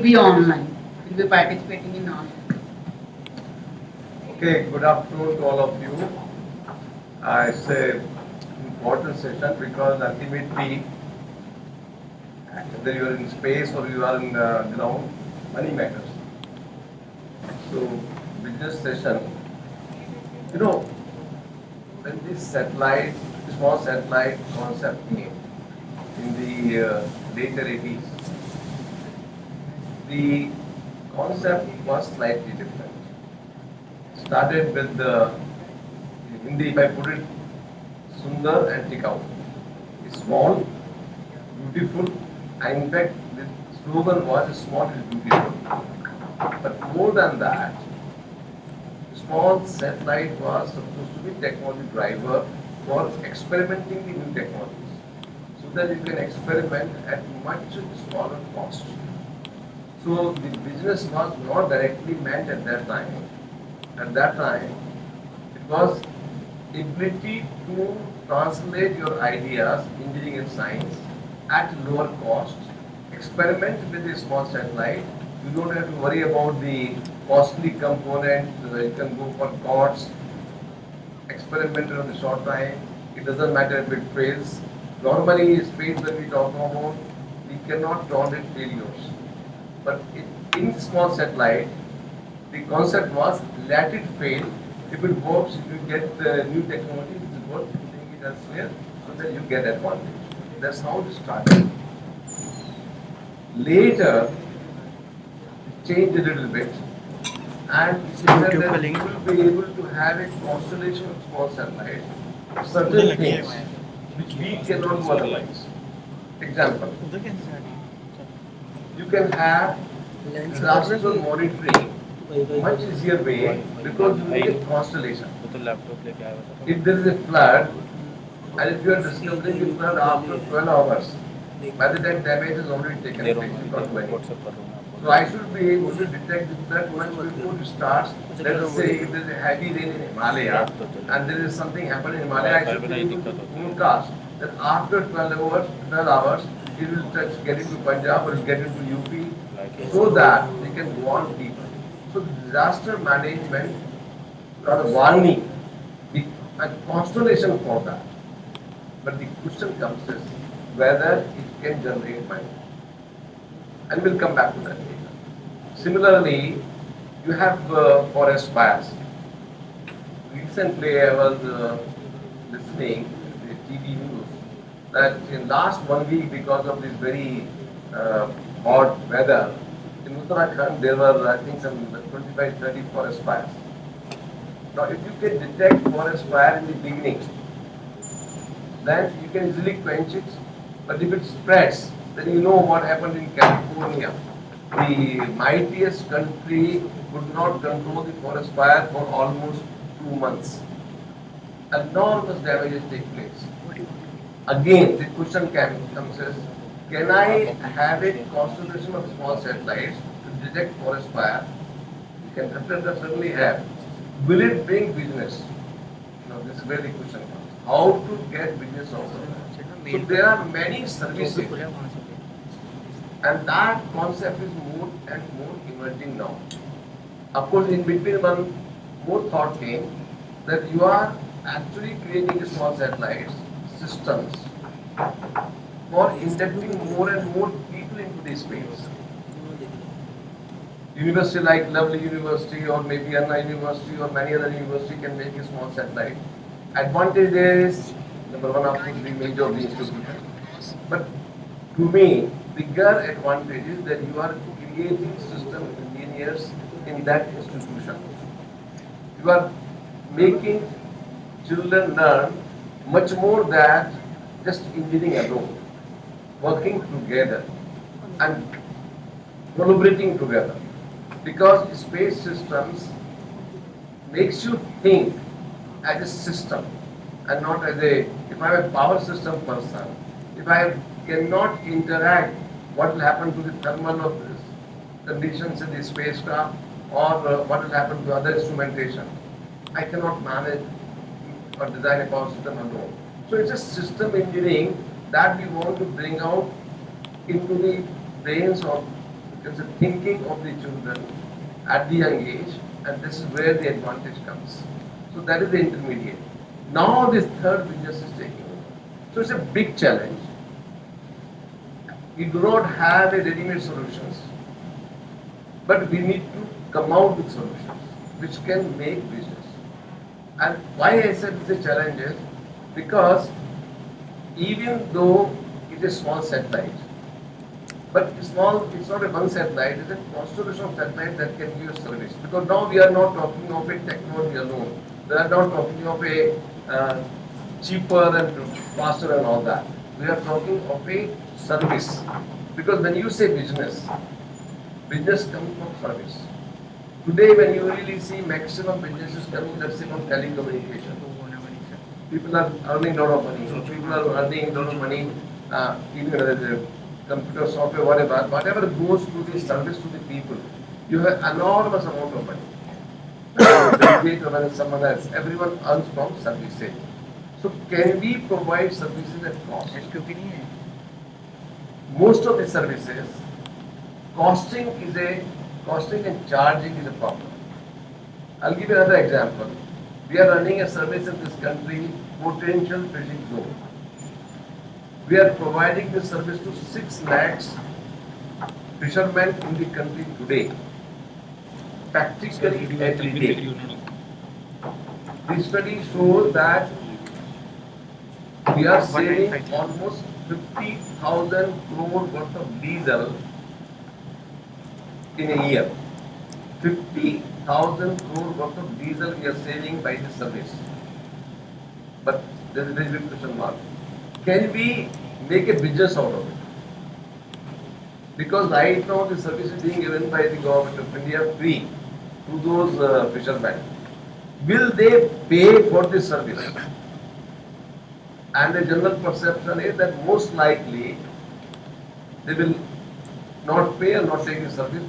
be online. We'll be participating in online. Okay, good afternoon to all of you. It's a important session because ultimately, whether you are in space or you are in ground, money matters. So, business session, you know, when this satellite, small satellite concept came in the later 80s, the concept was slightly different. Started with the, in Hindi, if I put it, Sundar and Tikau. Small, beautiful, and in fact, the slogan was small is beautiful. But more than that, small satellite was supposed to be technology driver for experimenting the new technologies, so that you can experiment at much smaller cost. So the business was not directly meant at that time. At that time, it was ability to translate your ideas, engineering and science, at lower cost. Experiment with a small satellite. You don't have to worry about the costly component. You can go for costs. Experiment on the short time. It doesn't matter if it fails. Normally, space when we talk about, we cannot tolerate failures. But in small satellite, the concept was let it fail. If it works, you get the new technology. If it works, you take it elsewhere, so that you get advantage. That's how it started. Later, it changed a little bit, and it said that you will be able to have a constellation of small satellites, certain things which we cannot do otherwise. Example, you can have disaster monitoring much easier way because you need a constellation. If there is a flood, and if you are discovering the flood after 12 hours, by the time damage is already taken place, you can't do anything. So I should be able to detect the flood much before it starts. Let us say if there is a heavy rain in Himalaya and there is something happening in Himalaya, I should be able to forecast that after 12 hours, it will get into Punjab or get into UP, so that they can go on deeper. So disaster management or warning, a constellation for that. But the question comes is whether it can generate money. And we'll come back to that later. Similarly, you have forest fires. Recently, I was listening to the TV news that in last 1 week, because of this very hot weather, in Uttarakhand there were, I think, some 25, 30 forest fires. Now, if you can detect forest fire in the beginning, then you can easily quench it. But if it spreads, then you know what happened in California. The mightiest country could not control the forest fire for almost 2 months. Enormous damages take place. Again, the question comes as, can I have a constellation of small satellites to detect forest fire? You can certainly have. Will it bring business? Now, this is where the question comes. How to get business out of that? So there are many services, and that concept is more and more emerging now. Of course, in between one more thought came that you are actually creating small satellites systems for inducting more and more people into this space. University like Lovely University or maybe Anna University or many other university can make a small satellite. Advantage is, number one, of course, the major of the institution. But to me, bigger advantage is that you are creating system engineers in that institution. You are making children learn much more than just engineering alone, working together and collaborating together. Because space systems makes you think as a system and not as a, if I am a power system person, if I cannot interact, what will happen to the thermal of this conditions in the spacecraft or what will happen to other instrumentation. I cannot manage or design a power system alone. So it's a system engineering that we want to bring out into the brains of can say, thinking of the children at the young age, and this is where the advantage comes. So that is the intermediate. Now this third business is taking over. So it's a big challenge. We do not have a ready-made solutions, but we need to come out with solutions which can make business. And why I said it's a challenge is because even though it is small satellite, but it's not a one satellite, it's a constellation of satellites that can give service. Because now we are not talking of a technology alone. We are not talking of a cheaper and faster and all that. We are talking of a service. Because when you say business comes from service. Today when you really see maximum businesses coming, let's say from telecommunication. People are earning a lot of money. So people are earning a lot of money, even the computer software, whatever goes to the service to the people, you have enormous amount of money. When someone else, everyone earns from services. So can we provide services at cost? Most of the services, costing and charging is a problem. I'll give you another example. We are running a service in this country, potential fishing zone. We are providing this service to 6 lakhs fishermen in the country today, practically every day. The study shows that we are saving almost 50,000 crore worth of diesel in a year. 50,000 crore worth of diesel we are saving by this service. But there is a very big question mark. Can we make a business out of it? Because right now the service is being given by the government of India free to those fishermen. Will they pay for this service? And the general perception is that most likely they will not pay or not take the service,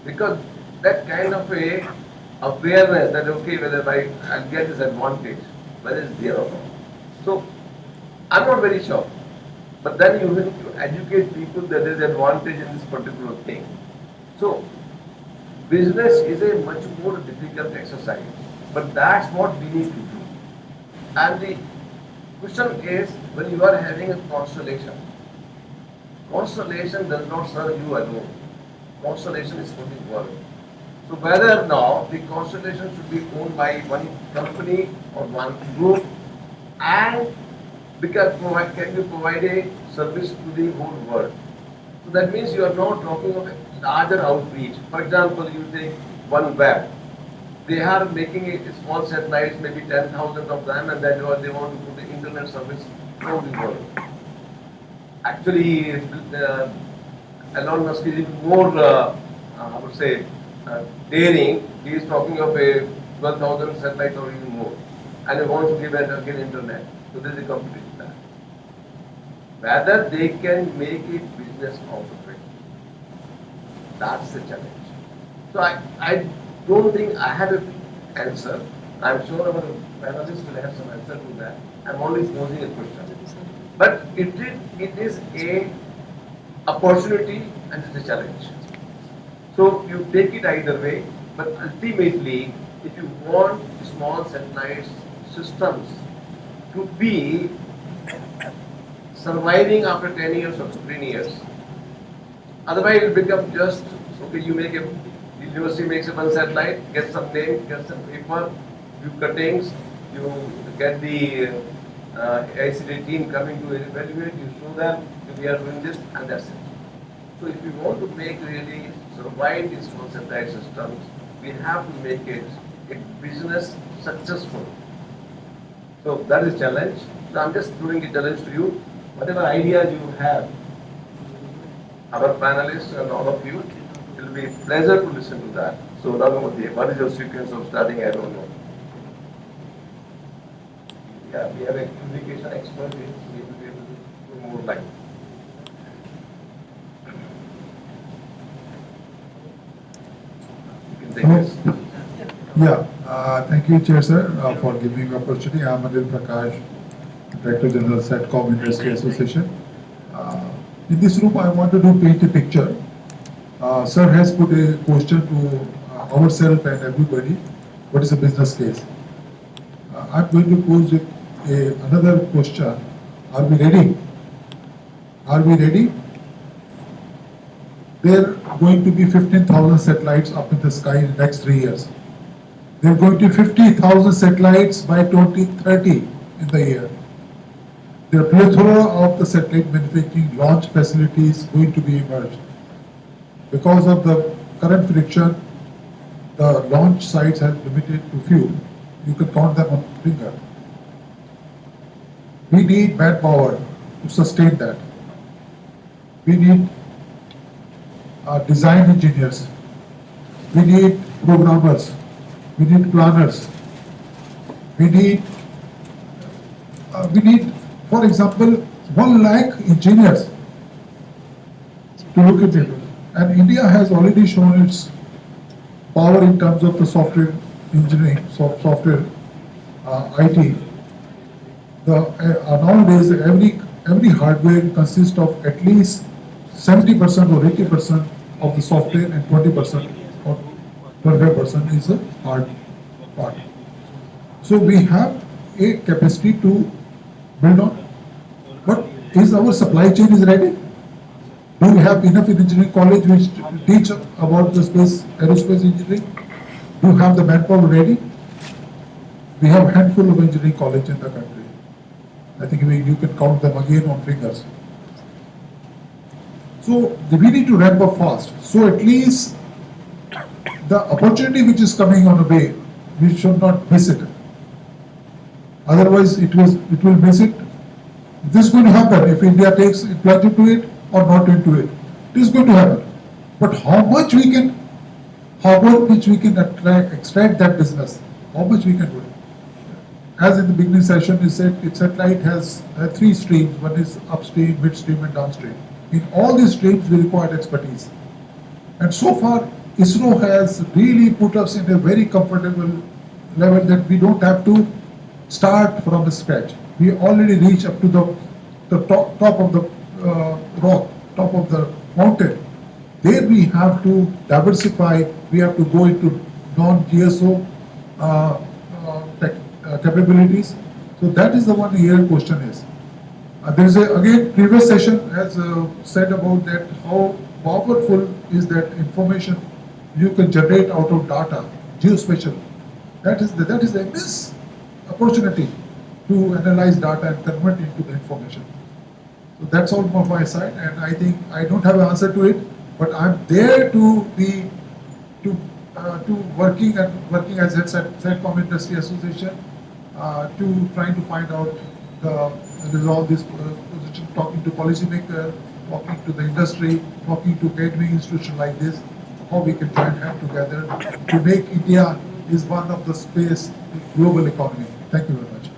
because that kind of a awareness that okay, whether I'll get this advantage, whether it's there or not. So I'm not very sure. But then you need to educate people that there is advantage in this particular thing. So business is a much more difficult exercise. But that's what we need to do. And the question is, when you are having a constellation does not serve you alone. Constellation is for the world. So whether now the constellation should be owned by one company or one group, and can you provide a service to the whole world. So that means you are now talking of a larger outreach. For example, you take OneWeb. They are making a small satellites, maybe 10,000 of them, and then they want to put the internet service around the world. Actually, Elon Musk is even more, I would say, daring. He is talking of a 12,000 satellites or even more, and he wants to give again internet. So there is a competition there. Whether they can make a business out of it, that's the challenge. So I don't think I have an answer. I'm sure our panelists will have some answer to that. I'm only posing a question. But it is a opportunity and it's a challenge. So you take it either way, but ultimately, if you want small satellite systems to be surviving after 10 years or 15 years, otherwise it will become just, okay, the university makes a one satellite, get some name, get some paper, few cuttings, you get the ICT team coming to evaluate, you show them, we are doing this, and that's it. So if we want to make really survive these small satellite systems, we have to make it a business successful. So that is challenge. So I'm just throwing a challenge to you. Whatever ideas you have, our panelists and all of you, it will be a pleasure to listen to that. So Raghunath, what is your sequence of starting? I don't know. Yeah, we have a communication expert. We will be able to do more like. You can take this. Yeah, thank you, Chair Sir, for giving me opportunity. I am Anil Prakash, Director General Satcom Industry Association. In this room, I wanted to paint a picture. Sir has put a question to ourselves and everybody. What is the business case? I'm going to pose another question. Are we ready? Are we ready? There are going to be 15,000 satellites up in the sky in the next 3 years. There are going to be 50,000 satellites by 2030 in the year. There are plethora of the satellite manufacturing launch facilities going to be emerged. Because of the current friction, the launch sites are limited to few. You can count them on finger. We need manpower to sustain that. We need design engineers. We need programmers. We need planners. We need, for example, 1 lakh engineers to look at it. And India has already shown its power in terms of the software engineering, software IT. Nowadays, every hardware consists of at least 70% or 80% of the software, and 20% or 25% is a hard part. So we have a capacity to build on. But is our supply chain is ready? Do we have enough engineering college which teach about the aerospace engineering? Do you have the manpower ready? We have a handful of engineering college in the country. I think you can count them again on fingers. So we need to ramp up fast. So at least the opportunity which is coming on the way, we should not miss it. Otherwise, it will miss it. This is going to happen if India takes a plunge into it or not into it. It is going to happen. But how much we can extract that business, how much we can do it. As in the beginning session, we said satellite has 3 streams. One is upstream, midstream, and downstream. In all these streams, we require expertise. And so far, ISRO has really put us in a very comfortable level that we don't have to start from the scratch. We already reach up to the top of the rock, top of the mountain. There we have to diversify. We have to go into non-GSO capabilities. So that is the one here question is. There is again previous session has said about that how powerful is that information you can generate out of data, geospatial. That is the immense opportunity to analyze data and convert into the information. So that's all from my side, and I think I don't have an answer to it, but I'm there to be working as a Satcom Industry Association to trying to find out resolve this position, talking to policymakers, talking to the industry, talking to academic institutions like this, how we can try and hand together to make India is one of the space global economy. Thank you very much.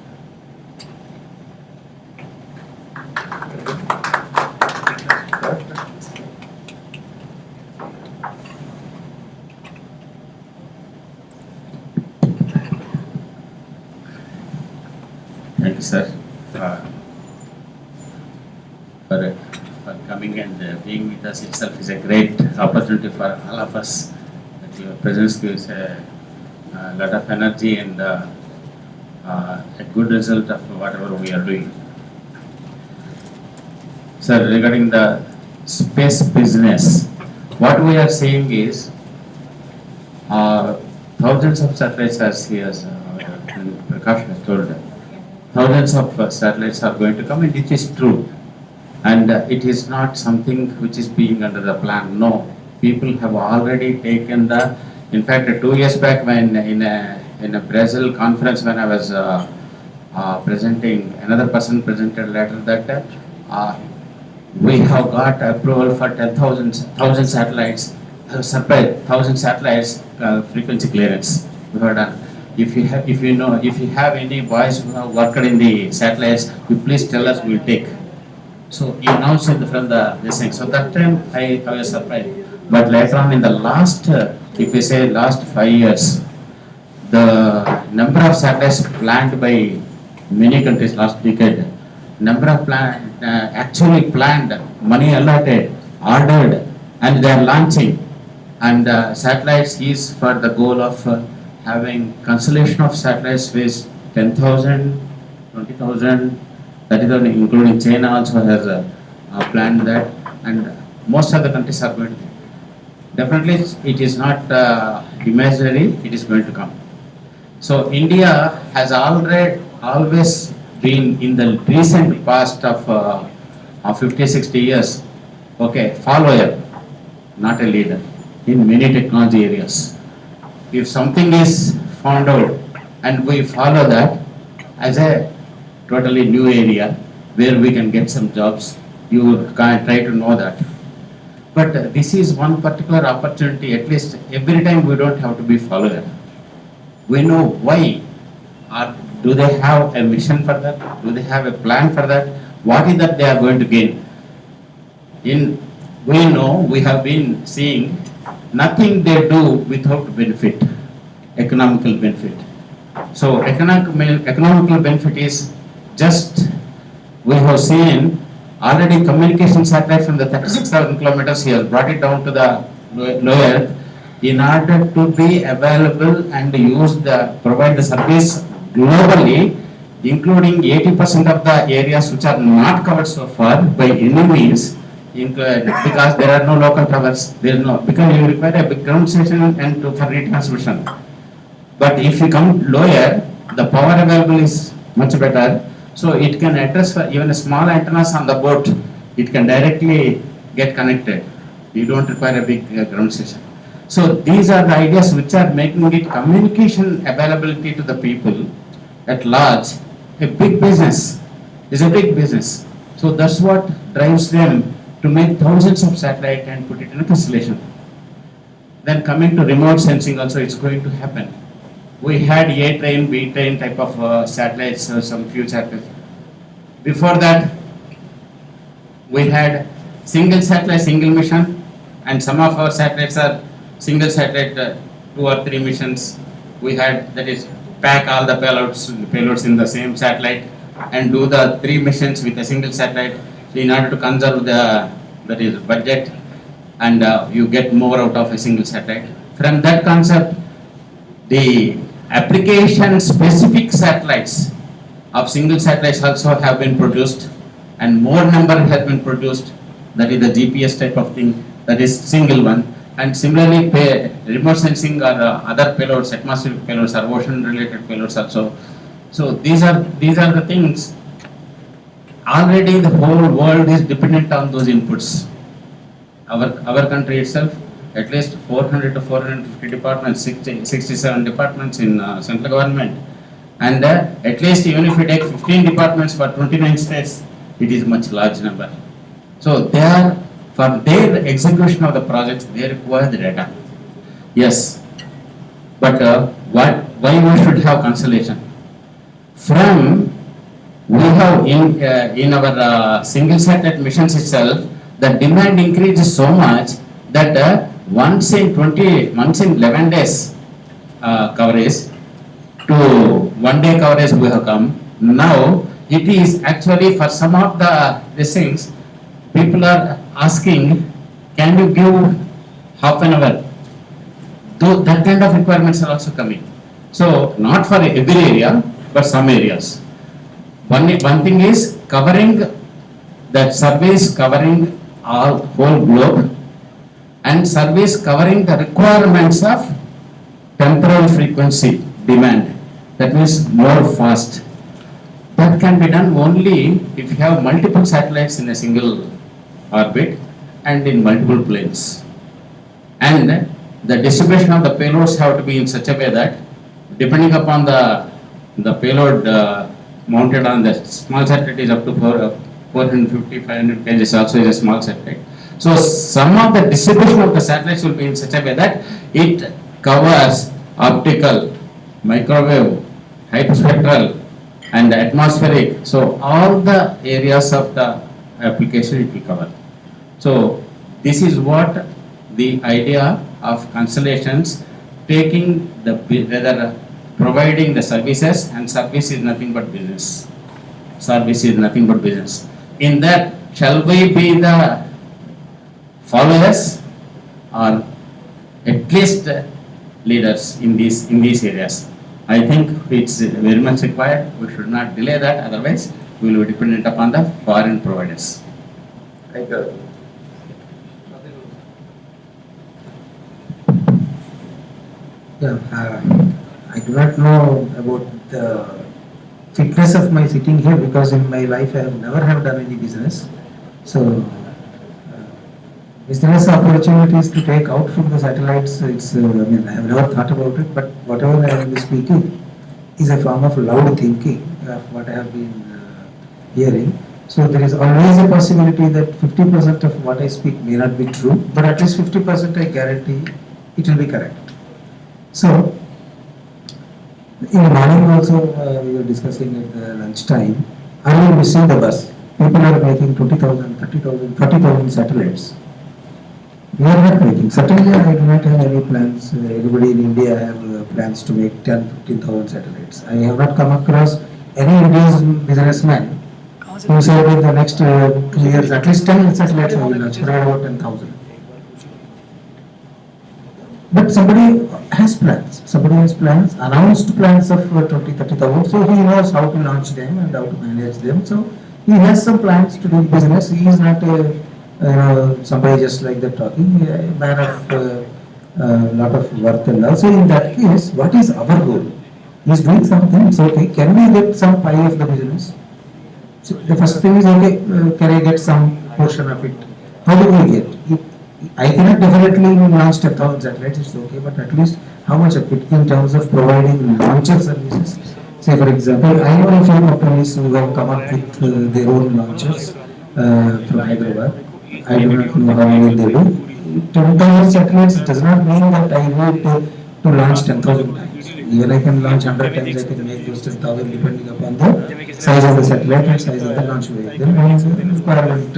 Thank you, sir, for coming and being with us itself is a great opportunity for all of us. That your presence gives a lot of energy and a good result of whatever we are doing. Sir, regarding the space business, what we are saying is thousands of satellites, as he has Prakash has told, thousands of satellites are going to come, and it is true. And it is not something which is being under the plan. No, people have already taken in fact 2 years back when in a Brazil conference when I was presenting, another person presented later that we have got approval for 10,000 satellites, surprise 1,000 satellites frequency clearance we have done. If you have any boys who have worked in the satellites, you please tell us, we'll take. So he announced it from this thing. So that time I was surprised. But later on in the last, if we say last 5 years, the number of satellites planned by many countries last decade, number of actually planned, money allotted, ordered, and they are launching. And satellites is for the goal of having constellation of satellites with 10,000, 20,000, 30,000, including China also has planned that, and most of the countries are going to. Definitely, it is not imaginary, it is going to come. So India has already always been in the recent past of 50, 60 years, okay, follower, not a leader in many technology areas. If something is found out and we follow that as a totally new area where we can get some jobs, you can try to know that. But this is one particular opportunity, at least every time we don't have to be follower. We know why, or do they have a mission for that? Do they have a plan for that? What is that they are going to gain? We know, we have been seeing nothing they do without benefit, economical benefit. So economical benefit is just, we have seen already communication satellite from the 36,000 kilometers, he has brought it down to the low earth in order to be available and provide the service globally, including 80% of the areas which are not covered so far by any means, because there are no local towers, because you require a big ground station and for retransmission. But if you come lower, the power available is much better, so it can address for even a small antennas on the boat, it can directly get connected. You don't require a big ground station. So these are the ideas which are making it communication availability to the people at large a big business, is a big business. So that's what drives them to make thousands of satellite and put it in a constellation. Then coming to remote sensing also, it's going to happen. We had A train, B train type of satellites, some few satellites. Before that, we had single satellite, single mission, and some of our satellites are single satellite, 2 or 3 missions. We had, that is, pack all the payloads in the same satellite and do the 3 missions with a single satellite in order to conserve the budget, and you get more out of a single satellite. From that concept, the application specific satellites of single satellites also have been produced, and more number has been produced, that is the GPS type of thing, that is single one. And similarly, remote sensing or other payloads, atmospheric payloads or ocean related payloads also. So these are the things. Already the whole world is dependent on those inputs. Our country itself, at least 400 to 450 departments, 67 departments in central government, and at least even if we take 15 departments for 29 states, it is much large number. So they are, for their execution of the projects, they require the data. Yes, but why we should have constellation? From we have in our single satellite missions itself, the demand increases so much that once in 11 days coverage to 1 day coverage we have come. Now it is actually, for some of these things, people are asking, can you give half an hour? Though that kind of requirements are also coming. So not for every area, but some areas. One thing is covering that service, covering all whole globe, and service covering the requirements of temporal frequency demand. That means more fast. That can be done only if you have multiple satellites in a single orbit and in multiple planes. And the distribution of the payloads have to be in such a way that, depending upon the payload mounted on the small satellite, is up to 450, 500 kg also is a small satellite. So some of the distribution of the satellites will be in such a way that it covers optical, microwave, hyperspectral, and atmospheric. So all the areas of the application it will cover. So this is what the idea of constellations, taking providing the services, and service is nothing but business. Service is nothing but business. In that, shall we be the followers, or at least leaders in these areas. I think it's very much required. We should not delay that, otherwise we will be dependent upon the foreign providers. Thank you. Yeah, I do not know about the fitness of my sitting here because in my life I have never have done any business. So, business opportunities to take out from the satellites, it's, I mean, I have never thought about it, but whatever I am speaking is a form of loud thinking of what I have been hearing. So there is always a possibility that 50% of what I speak may not be true, but at least 50% I guarantee it will be correct. So, in the morning also we were discussing at the lunchtime, earlier we see the bus. People are making 20,000, 30,000, 40,000 satellites. We are not making. Certainly I do not have any plans. Everybody in India have plans to make 10, 15,000 satellites. I have not come across any Indian businessman who said in the next 2 years at least 10 satellites I will launch, forget about 10,000. But somebody has plans, announced plans of 20, 30,000, so he knows how to launch them and how to manage them. So he has some plans to do business. He is not somebody just like that talking, a man of lot of worth and also in that case, what is our goal? He is doing something, it's okay. Can we get some pie of the business? So the first thing is, okay, can I get some portion of it? How do we get? I cannot definitely launch 10,000 satellites, it's okay, but at least how much of it in terms of providing launcher services? Say for example, I know a few companies who have come up with their own launchers from Hyderabad. I do not know how many they do. 10,000 satellites does not mean that I need to launch 10,000 times. Even I can launch 100 times, I can make those 10,000 depending upon the size of the satellite and size of the launch vehicle and the requirement.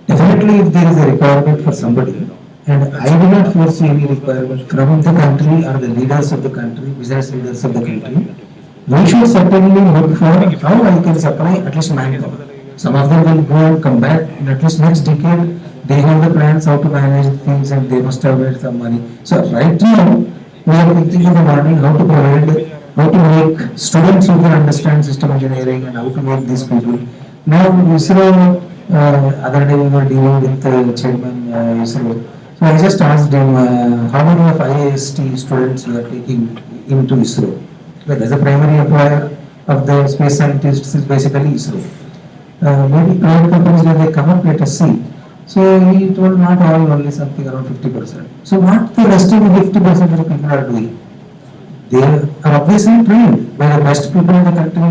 Definitely if there is a requirement for somebody, and I do not foresee any requirement from the country or the leaders of the country, business leaders of the country, we should certainly look for how I can supply at least manpower. Some of them will go and come back in at least next decade. They have the plans how to manage things and they must have made some money. So right now, we are thinking in the morning how to provide, how to make students who can understand system engineering and how to make these people. Now ISRO, other day we were dealing with the chairman ISRO. So I just asked him how many of IIST students we are taking into ISRO. Well, as a primary employer of the space scientists is basically ISRO. Maybe private companies when they come up, let us see. So he told not all, only something around 50%. So what the rest of the 50% of the people are doing? They are obviously trained by the best people in the country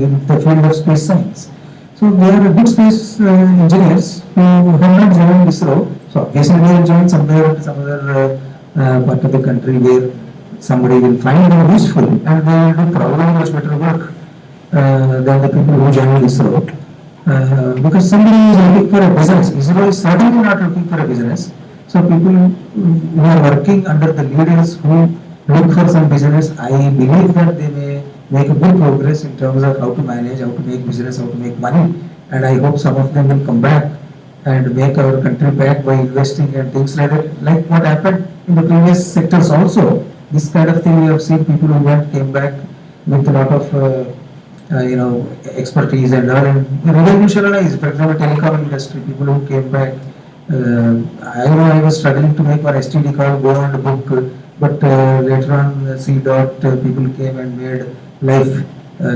in the field of space science. So they are good space engineers who have not joined ISRO. So obviously they will join somewhere, some other part of the country where somebody will find them useful and they will do probably much better work than the people who join ISRO. Because somebody is looking for a business. ISRO is certainly not looking for a business. So people who are working under the leaders who look for some business, I believe that they may make a good progress in terms of how to manage, how to make business, how to make money. And I hope some of them will come back and make our country back by investing and things like that. Like what happened in the previous sectors also. This kind of thing we have seen people who went, came back with a lot of expertise and all, and revolutionized, for example, telecom industry, people who came back. I know I was struggling to make one STD call, go on the book, but later on, people came and made life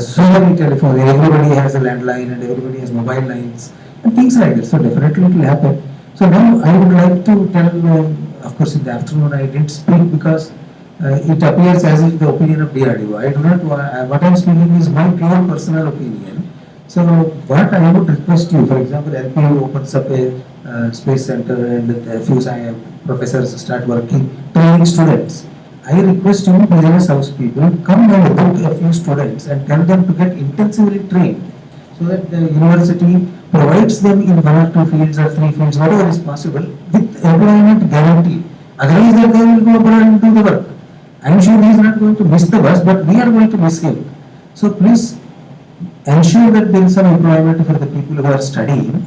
so many telephones. Everybody has a landline and everybody has mobile lines and things like that. So definitely it will happen. So now I would like to tell, of course, in the afternoon I didn't speak because it appears as if the opinion of DRDO. I do not, what I am speaking is my pure personal opinion. So what I would request you, for example, LPU opens up a space center and a few professors start working, training students. I request you, business house people, come and book a few students and tell them to get intensively trained so that the university provides them in 1 or 2 fields or 3 fields, whatever is possible, with employment guaranteed. Otherwise, they will go abroad and do the work. I am sure he is not going to miss the bus, but we are going to miss him. So please ensure that there is some employment for the people who are studying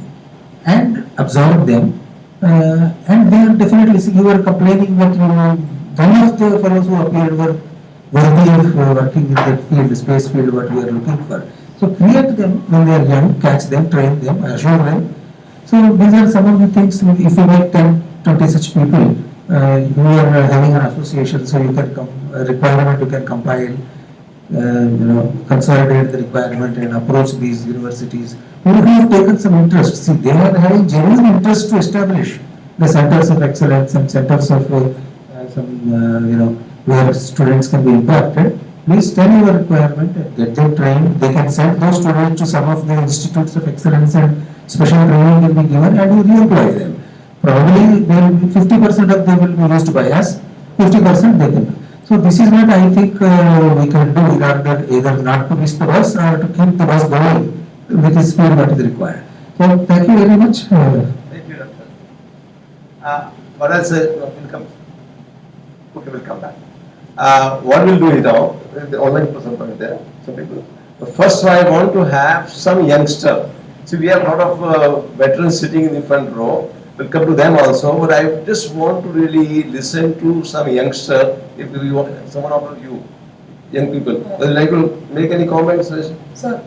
and absorb them And they are definitely, see, you were complaining that none of the fellows who appeared were worthy of working in that field, space field, what we are looking for. So create them when they are young, catch them, train them, assure them. So these are some of the things, if you make 10, 20 such people, you are having an association, so you can requirement you can compile, consolidate the requirement and approach these universities who have taken some interest. See, they are having genuine interest to establish the centers of excellence and centers of where students can be impacted. Please tell your requirement and get them trained. They can send those students to some of the institutes of excellence and special training will be given and you reemploy them. Probably 50% of them will be used by us, 50% they can do. So this is what I think we can do in order either not to miss the bus or to keep the bus going with the speed what is required. So thank you very much. Thank you, Doctor. What else? Will come. Okay, we'll come back. What we'll do is now, the online person is there, some people. But first I want to have some youngster. See, we have a lot of veterans sitting in the front row. We'll come to them also, but I just want to really listen to some youngster, if you want, someone of you, young people. Would you like to make any comments? Sir,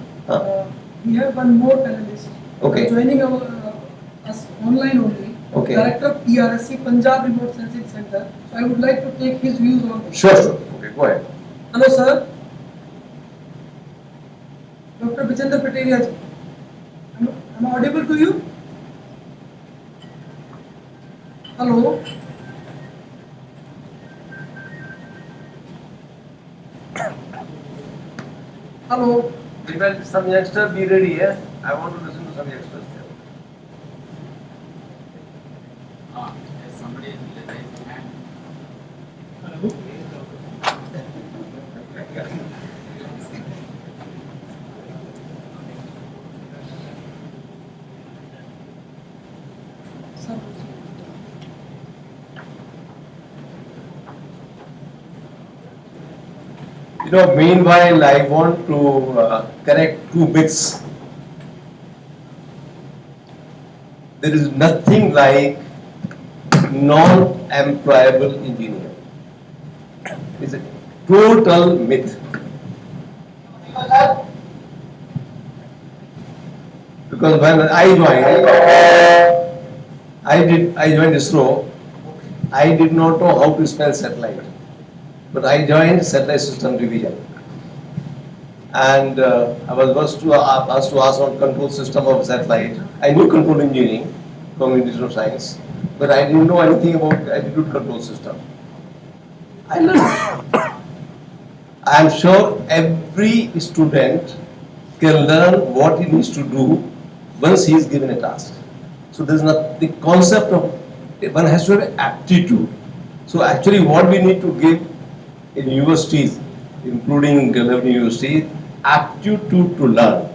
we have one more panelist. Okay. Joining us online only. Okay. Director of PRSC, Punjab Remote Sensing Center. So I would like to take his views on this. Sure. Okay, go ahead. Hello, sir. Dr. Vijender Pateria ji. Am I audible to you? Hello. Hello. Will some youngster be ready? Yeah? I want to listen to some youngsters. Somebody raised his hand. Hello. Sir. Meanwhile, I want to correct two myths. There is nothing like non-employable engineer. It's a total myth. Because when I joined ISRO, I did not know how to spell satellite. But I joined Satellite System Division. And I was asked to ask on control system of satellite. I knew control engineering from Institute of Science, but I didn't know anything about attitude control system. I learned. I am sure every student can learn what he needs to do once he is given a task. So there is not the concept of one has to have aptitude. So actually what we need to give in universities, including government universities, aptitude to learn.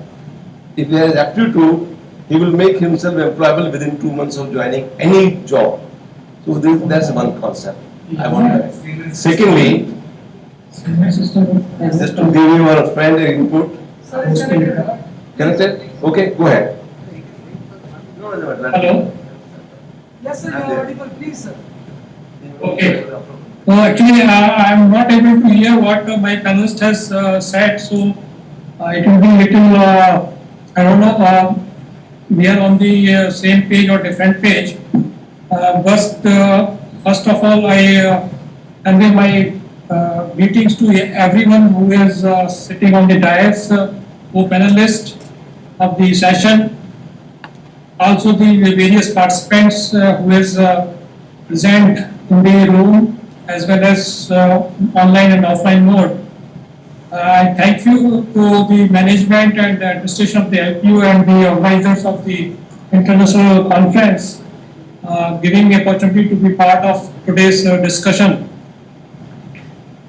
If he has aptitude, he will make himself employable within 2 months of joining any job. So that's one concept I want to. Secondly, just to give you a friend input. Sir, is connected. Connected? Okay, go ahead. Hello. Yes, sir, you are audible. Please, sir. Okay. Actually, I am not able to hear what my panelist has said, so it will be little, I don't know, we are on the same page or different page. But first of all, I convey my greetings to everyone who is sitting on the dais, co-panelists of the session, also the various participants who is present in the room, as well as online and offline mode. I thank you to the management and the administration of the LPU and the organizers of the international conference, giving me opportunity to be part of today's discussion.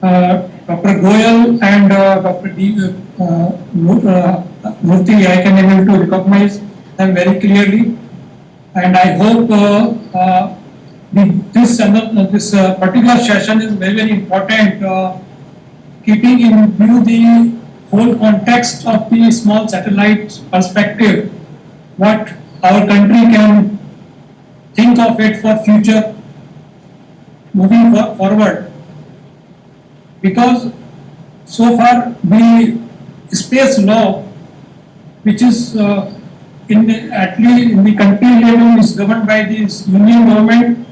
Dr. Goyal and Dr. Murthy, I can able to recognize them very clearly, and I hope this particular session is very, very important, keeping in view the whole context of the small satellite perspective, what our country can think of it for future moving forward, because so far the space law, which is at least in the country level, is governed by the union government,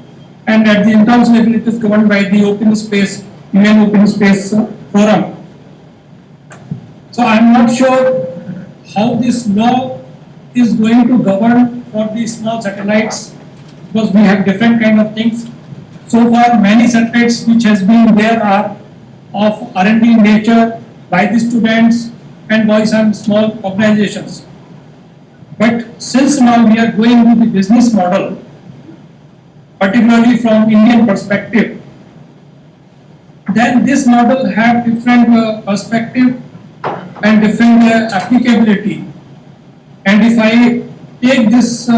and at the international level it is governed by the Open Space UN Open Space Forum. So I am not sure how this law is going to govern for the small satellites, because we have different kind of things. So far, many satellites which has been there are of R&D nature by the students and by some small organizations. But since now we are going to the business model, particularly from Indian perspective, then this model have different perspective and different applicability. And if I take this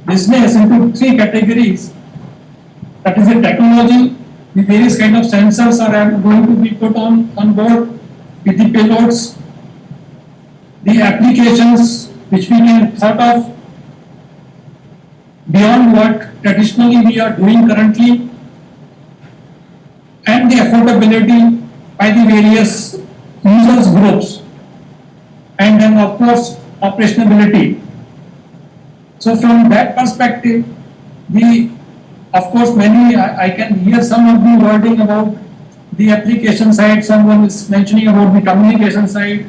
business into three categories, that is the technology, the various kind of sensors are going to be put on board with the payloads, the applications which we can thought of beyond what traditionally we are doing currently, and the affordability by the various users groups, and then of course operationability. So from that perspective, of course many, I can hear some of the wording about the application side, someone is mentioning about the communication side,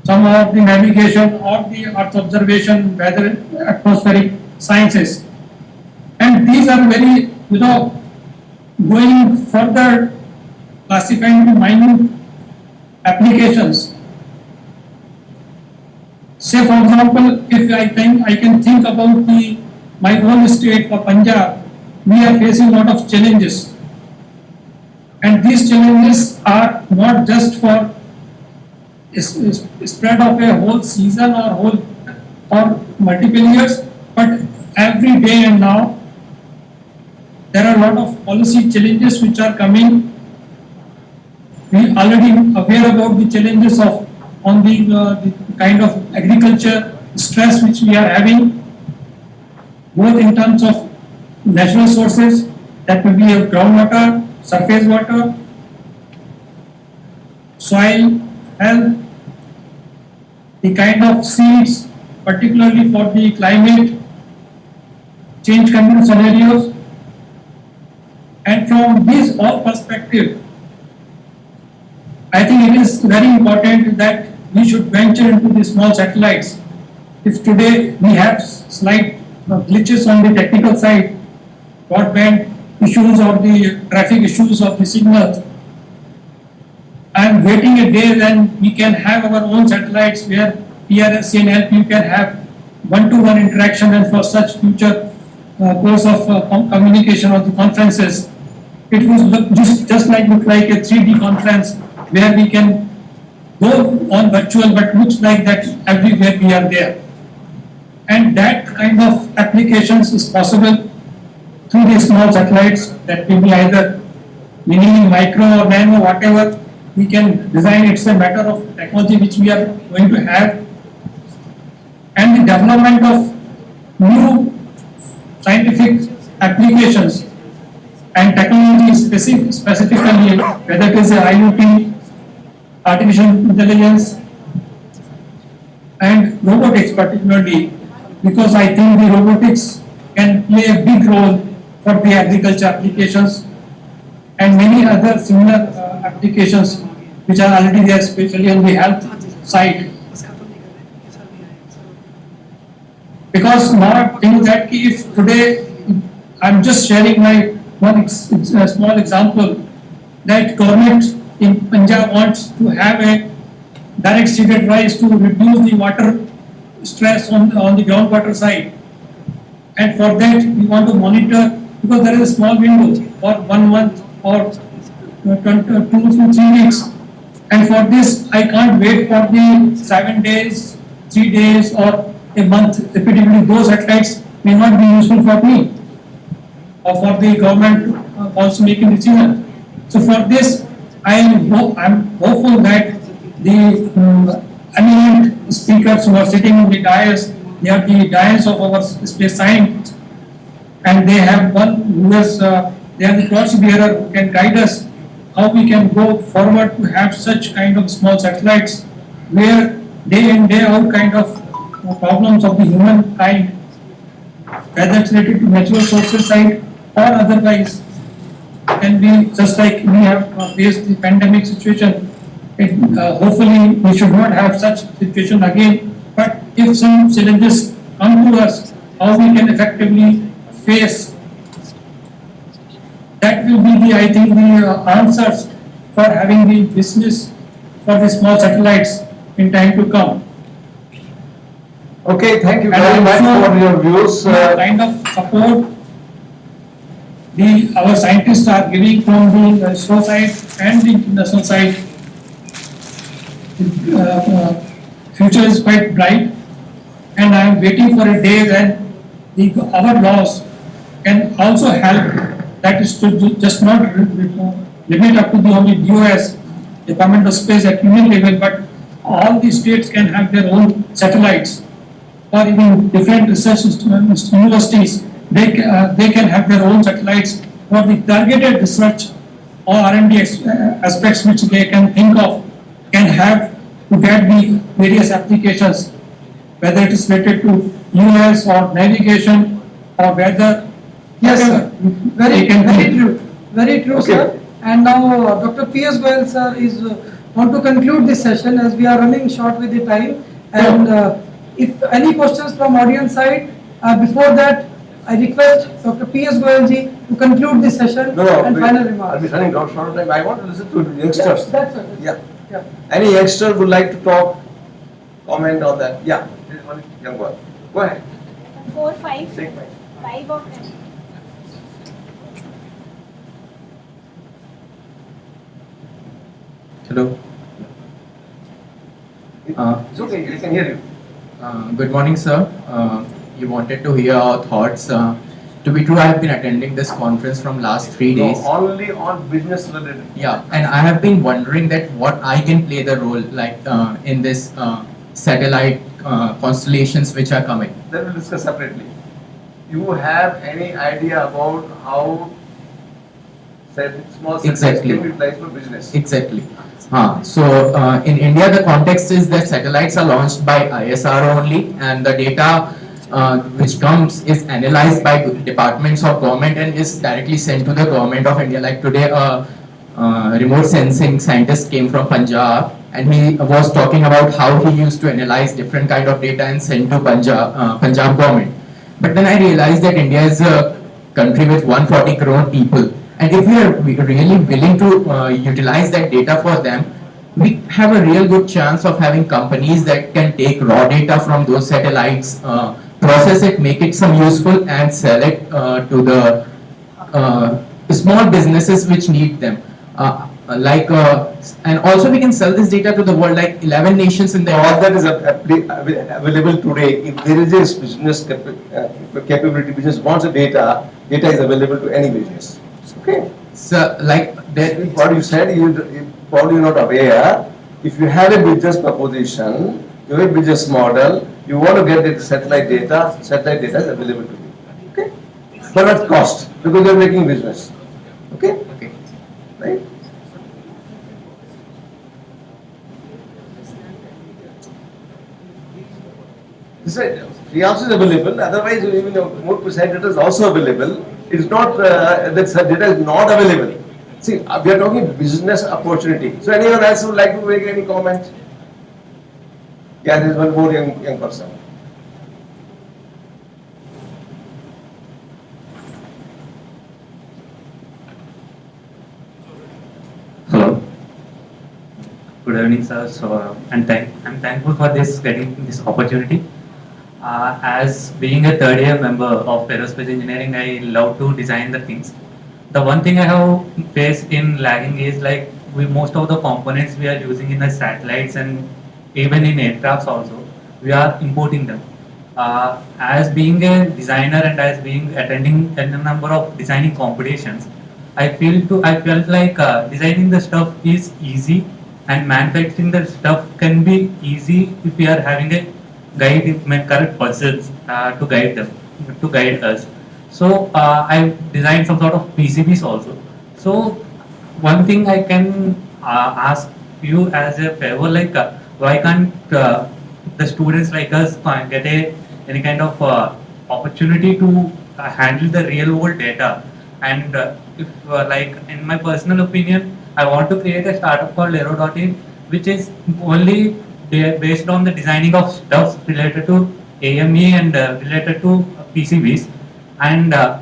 some of the navigation or the earth observation, weather, atmospheric sciences. And these are very, going further classified into minute applications. Say for example, if I can think about my own state for Punjab, we are facing a lot of challenges. And these challenges are not just for spread of a whole season or multiple years, but every day and now. There are a lot of policy challenges which are coming. We are already aware about the challenges on the kind of agriculture stress which we are having, both in terms of natural sources, that will be groundwater, surface water, soil health, the kind of seeds, particularly for the climate change control scenarios. And from this all perspective, I think it is very important that we should venture into the small satellites. If today we have slight glitches on the technical side, broadband issues or the traffic issues of the signals, I am waiting a day when we can have our own satellites where PRSC and LPU can have one-to-one interaction, and for such future course of communication or the conferences, it will look just like a 3D conference where we can go on virtual, but looks like that everywhere we are there. And that kind of applications is possible through the small satellites that will be either mini, micro or nano, whatever we can design. It's a matter of technology which we are going to have, and the development of new scientific applications and technology specifically, whether it is IoT, artificial intelligence, and robotics particularly, because I think the robotics can play a big role for the agriculture applications and many other similar applications which are already there, especially on the health side. Because now I think that if today I'm just sharing my one small example, that government in Punjab wants to have a direct seeded rice to reduce the water stress on the groundwater side, and for that we want to monitor, because there is a small window for 1 month or 2 to 3 weeks, and for this I can't wait for the 7 days, 3 days or a month. Repeatedly, those satellites may not be useful for me or for the government also making decision. So for this, I'm hopeful that the eminent speakers who are sitting in the dais they are the giants of our space science, and they have one who is, they are the torch bearer who can guide us how we can go forward to have such kind of small satellites where day in day out kind of problems of the humankind, whether it's related to natural sources side or otherwise, can be just like we have faced the pandemic situation. Hopefully we should not have such situation again, but if some challenges come to us, how we can effectively face, that will be the, I think, the answers for having the business for the small satellites in time to come. Okay, thank you And very much also, for your views. the kind of support our scientists are giving from the ISRO side and the international side. Future is quite bright, and I am waiting for a day when our laws can also help. That is to just not limit up to the only DOS, Department of Space at union level, but all the states can have their own satellites, or even different research universities. They can have their own satellites for the targeted research or R&D aspects which they can think of, can have to get the various applications, whether it is related to US or navigation or weather. Yes, whatever. sir. Very, They can very do. true. Very true, Okay. sir. And now Dr. P.S. Goyal, sir, is want to conclude this session as we are running short with the time. And if any questions from audience side, before that, I request Dr. P.S. Goyal ji to conclude this session and final I'll remarks. be running out short of time. I want to listen to youngsters. That's right. Yeah. Yeah. Any youngster would like to talk, comment on that? Yeah, this one young boy. Go ahead. 4, 5, Take mine. 5 of them. Hello. It's okay, we can hear you. Good morning, sir. You wanted to hear our thoughts. To be true, I have been attending this conference from last 3 No, days. only on business related. Yeah, and I have been wondering that what I can play the role like in this satellite constellations which are coming. Then we'll discuss separately. You have any idea about how small satellites Exactly. can be utilized for business? Exactly. So in India, the context is that satellites are launched by ISRO only, and the data which comes is analyzed by departments of government and is directly sent to the government of India. Like today, remote sensing scientist came from Punjab, and he was talking about how he used to analyze different kind of data and send to Punjab government. But then I realized that India is a country with 140 crore people. And if we are really willing to utilize that data for them, we have a real good chance of having companies that can take raw data from those satellites, process it, make it some useful, and sell it to the small businesses which need them. And also we can sell this data to the world, like 11 nations in the All that is available today. If there is a business capability, business wants a data is available to any business. Okay. So like that. What you said, you probably not aware. If you have a business proposition, you have a business model, you want to get the satellite data is available to you. Okay. But at cost, because you are making business. Okay. Okay. Right. Free also is available, otherwise even more precise data is also available. It is not that data is not available. See, we are talking business opportunity. So anyone else would like to make any comment? Yeah, there is one more young person. Hello. Good evening, sir. So, I'm thankful for getting this opportunity. As being a third year member of aerospace engineering, I love to design the things. The one thing I have faced in lagging is like most of the components we are using in the satellites and even in aircrafts also, we are importing them. As being a designer and as being attending a number of designing competitions, I felt like designing the stuff is easy and manufacturing the stuff can be easy if we are having a guide my correct persons to guide them, to guide us. So I designed some sort of PCBs also. So one thing I can ask you as a favor, like why can't the students like us get any kind of opportunity to handle the real world data? And if like in my personal opinion, I want to create a startup called Aero.in, which is only based on the designing of stuff related to AME and related to PCBs. And I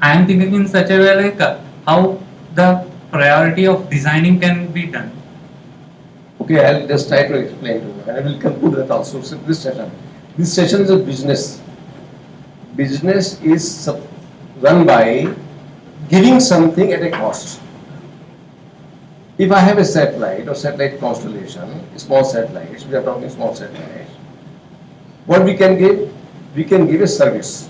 am thinking in such a way like how the priority of designing can be done. Okay, I'll just try to explain to you, and I will conclude that also. So this session. This session is a business. Business is run by giving something at a cost. If I have a satellite or satellite constellation, small satellites, we are talking small satellites, what we can give? We can give a service.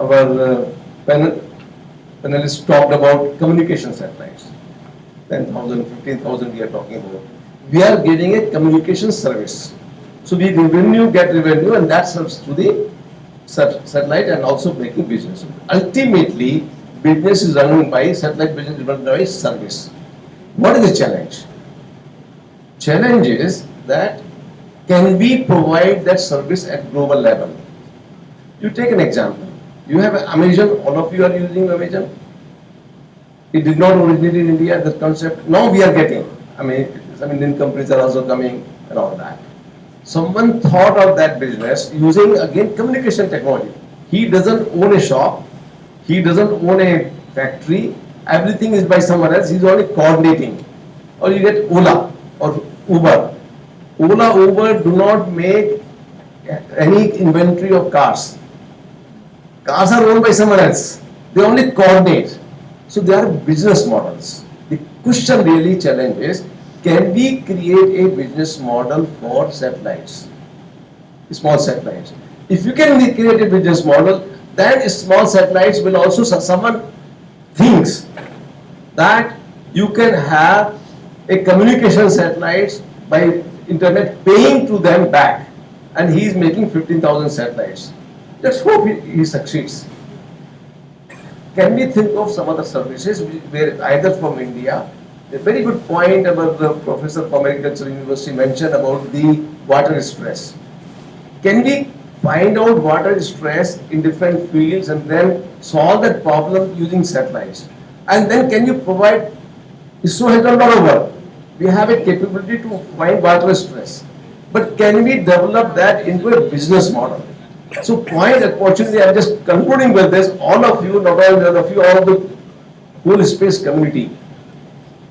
Our panelists talked about communication satellites. 10,000, 15,000 we are talking about. We are giving a communication service. So we get revenue, and that serves to the satellite and also making business. Ultimately, business is run by satellite business is run by service. What is the challenge? Challenge is that can we provide that service at global level? You take an example. You have Amazon, all of you are using Amazon. It did not originate in India, the concept. Now we are getting. I mean, some Indian companies are also coming and all that. Someone thought of that business using again communication technology. He doesn't own a shop. He doesn't own a factory. Everything is by someone else. He's only coordinating. Or you get Ola or Uber. Ola, Uber do not make any inventory of cars. Cars are owned by someone else. They only coordinate. So they are business models. The question really challenge is, can we create a business model for satellites, small satellites? If you can create a business model, then small satellites will also, someone thinks that you can have a communication satellites by internet paying to them back, and he is making 15,000 satellites. Let's hope he succeeds. Can we think of some other services where either from India? A very good point about the professor from Agricultural University mentioned about the water stress. Can we find out water stress in different fields and then solve that problem using satellites? And then can you provide, ISRO has done a lot of work. We have a capability to find water stress. But can we develop that into a business model? So point, unfortunately, I'm just concluding with this, all of you, not only all of you, all of the whole space community,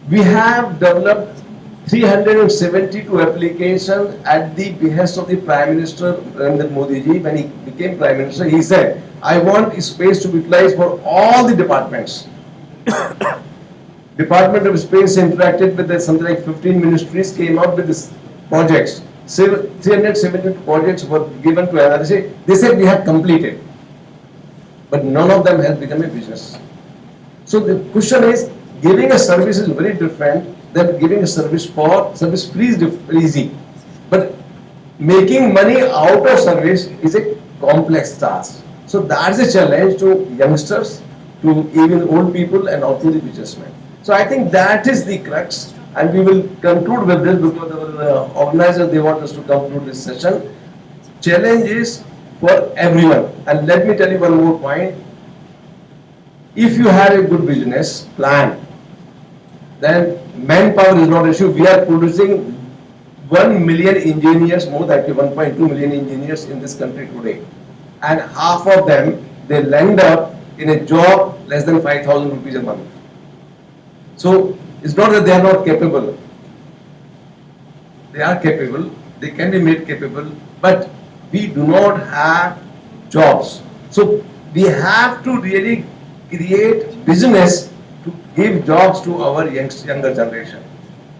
we have developed 372 applications at the behest of the Prime Minister Narendra Modi ji. When he became Prime Minister, he said, I want space to be utilized for all the departments. Department of Space interacted with something like 15 ministries, came out with these projects. 372 projects were given to NRC. They said we have completed, but none of them has become a business. So the question is, giving a service is very different than giving a service for service free is easy, but making money out of service is a complex task. So that's a challenge to youngsters, to even old people, and also the businessmen. So I think that is the crux, and we will conclude with this because our organizers, they want us to conclude this session. Challenge is for everyone, and let me tell you one more point. If you have a good business plan, then manpower is not an issue. We are producing 1 million engineers, more than 1.2 million engineers in this country today, and half of them, they land up in a job less than 5,000 rupees a month. So it's not that they are not capable. They are capable, they can be made capable, but we do not have jobs. So we have to really create business to give jobs to our younger generation.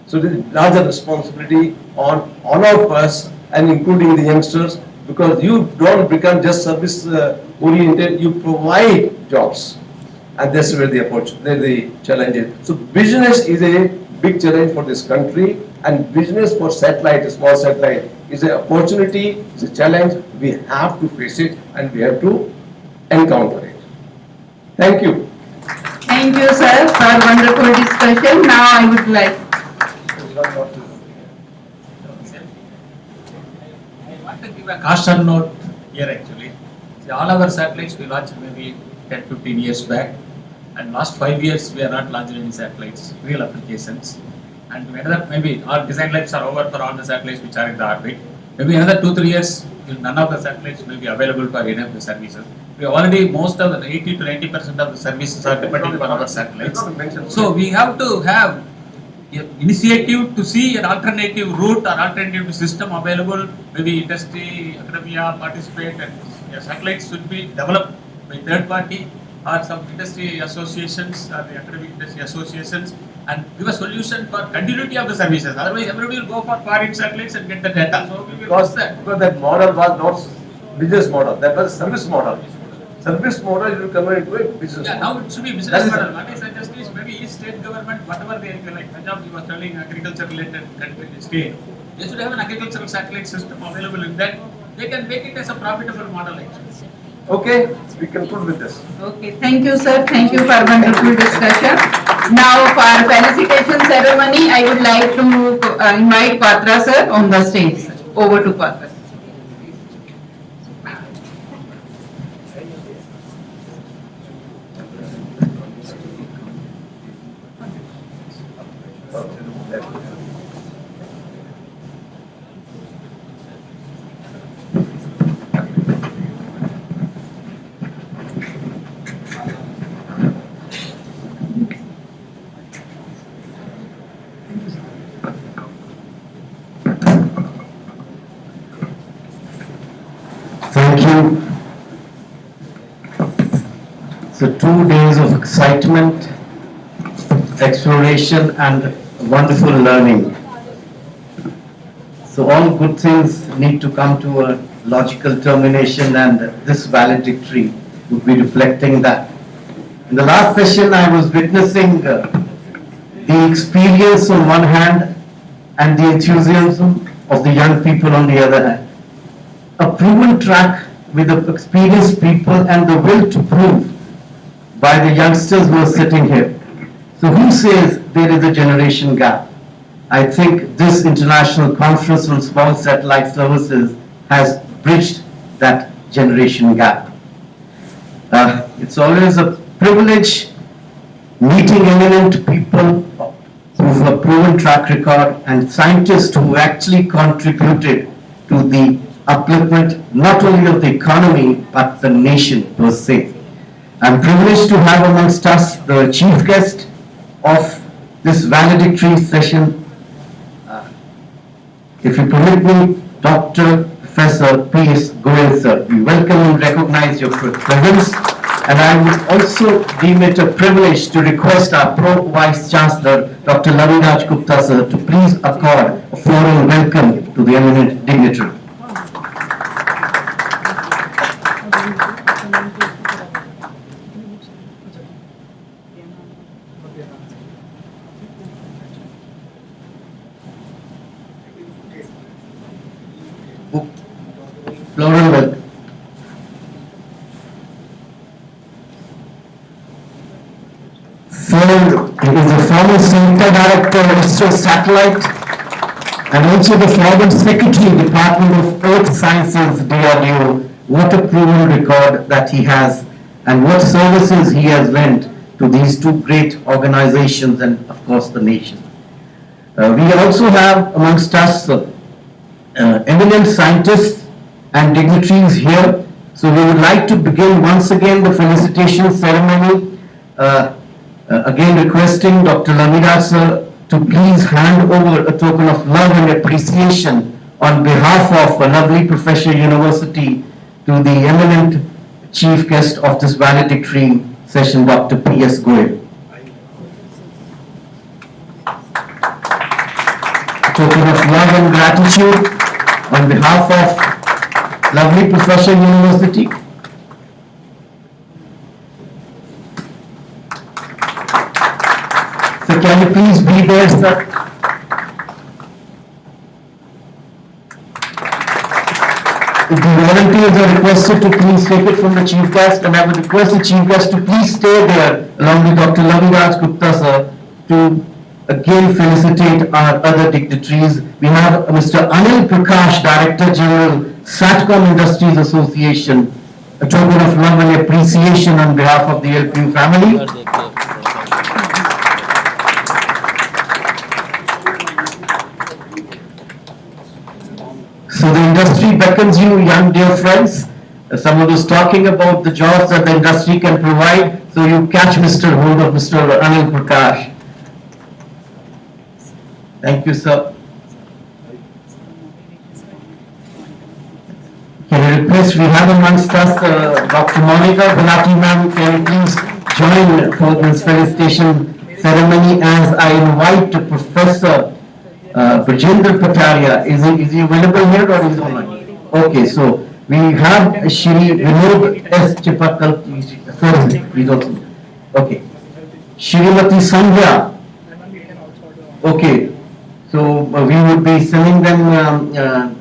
So there is larger responsibility on all of us, and including the youngsters, because you don't become just service oriented, you provide jobs. And that's where the challenge is. So business is a big challenge for this country, and business for satellite, small satellite, is an opportunity, it's a challenge. We have to face it and we have to encounter it. Thank you. Thank you, sir, for wonderful discussion. Now I would like. I want to give a caution note here actually. See, all our satellites we launched maybe 10-15 years back, and last 5 years we are not launching any satellites, real applications. And another maybe our design lives are over for all the satellites which are in the orbit. Maybe another 2-3 years, none of the satellites may be available for any of the services. We already most of the 80 to 90% of the services are depending on our satellites. So we have to have initiative to see an alternative route or alternative system available. Maybe industry, academia participate, and satellites should be developed by third party or some industry associations or the academic industry associations, and give a solution for continuity of the services. Otherwise, everybody will go for foreign satellites and get the data. So we will Because that model was not business model, that was service model. Service model you will convert into a business yeah, model. now it should be business model. What I suggest is maybe each state government, whatever they like, Punjab, you were telling agriculture related country state, they should have an agricultural satellite system available in that. They can make it as a profitable model actually. Okay, we conclude with this. Okay, thank you, sir. Thank you for wonderful discussion. Now for felicitation ceremony, I would like to invite Patra sir on the stage. Over to Patra. Thank you. So 2 days of excitement, exploration and wonderful learning. So all good things need to come to a logical termination, and this valedictory would be reflecting that. In the last session I was witnessing the experience on one hand and the enthusiasm of the young people on the other hand. A proven track with the experienced people and the will to prove by the youngsters who are sitting here. So who says there is a generation gap? I think this international conference on small satellite services has bridged that generation gap. It's always a privilege meeting eminent people who have a proven track record and scientists who actually contributed to the upliftment not only of the economy but the nation per se. I'm privileged to have amongst us the chief guest of this valedictory session. If you permit me, Dr. Professor P.S. Goel sir, we welcome and recognize your presence, and I would also deem it a privilege to request our Pro Vice Chancellor, Dr. Laviraj Gupta sir, to please accord a formal welcome to the eminent dignitary. Floral welcome. Third, he is the former Center Director of ISRO Satellite and also the former Secretary, Department of Earth Sciences, DRDO. What a proven record that he has, and what services he has lent to these two great organizations and of course the nation. We also have amongst us eminent scientists and dignitaries here. So we would like to begin once again the felicitation ceremony. Again requesting Dr. Laviraj sir to please hand over a token of love and appreciation on behalf of a lovely Professor University to the eminent chief guest of this valedictory session, Dr. P.S. Goel. A token of love and gratitude on behalf of lovely Professor University. So can you please be there, sir? volunteers are requested to please take it from the chief guest, and I would request the chief guest to please stay there along with Dr. Laviraj Gupta sir to again felicitate our other dignitaries. We have Mr. Anil Prakash, Director General, Satcom Industries Association, a token of love and appreciation on behalf of the LPU family. So the industry beckons you, young dear friends. Someone was talking about the jobs that the industry can provide, so you catch hold of Mr. Anil Prakash. Thank you, sir. Can I request, we have amongst us Dr. Monica Gulati ma'am, can you please join for this felicitation ceremony as I invite Professor Brajendra Pataria. Is he available here or is he online? Okay, so we have Shri Vinod S. Chipakal, please also. Okay. Shrimati Sandhya. Okay. So we would be sending them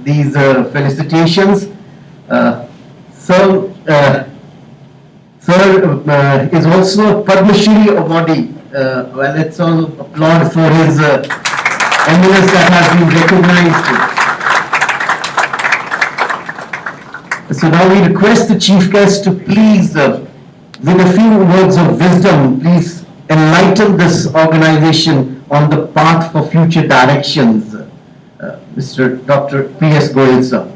these felicitations. Sir is also a Padma Shri awardee. Well, let's all applaud for his eminence that has been recognized. So now we request the chief guest to please, with a few words of wisdom, please enlighten this organization on the path for future directions. Mr. Dr. P.S. Goyal, sir.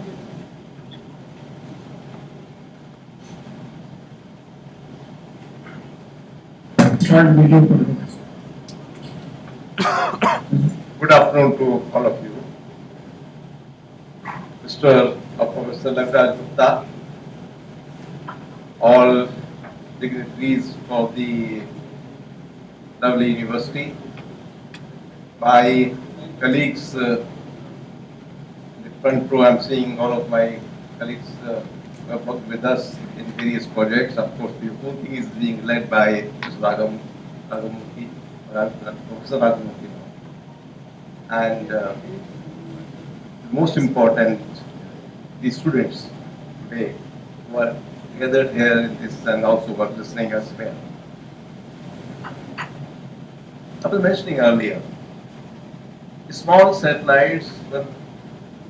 Good afternoon to all of you. Mr. Professor Laviraj Gupta, all dignitaries of the lovely university, my colleagues, in the front row I'm seeing all of my colleagues who have worked with us in various projects. Of course, the whole thing is being led by Mr. Professor Ragamurthy. And most important, the students today who are gathered here in this and also were listening as well. I was mentioning earlier, small satellites were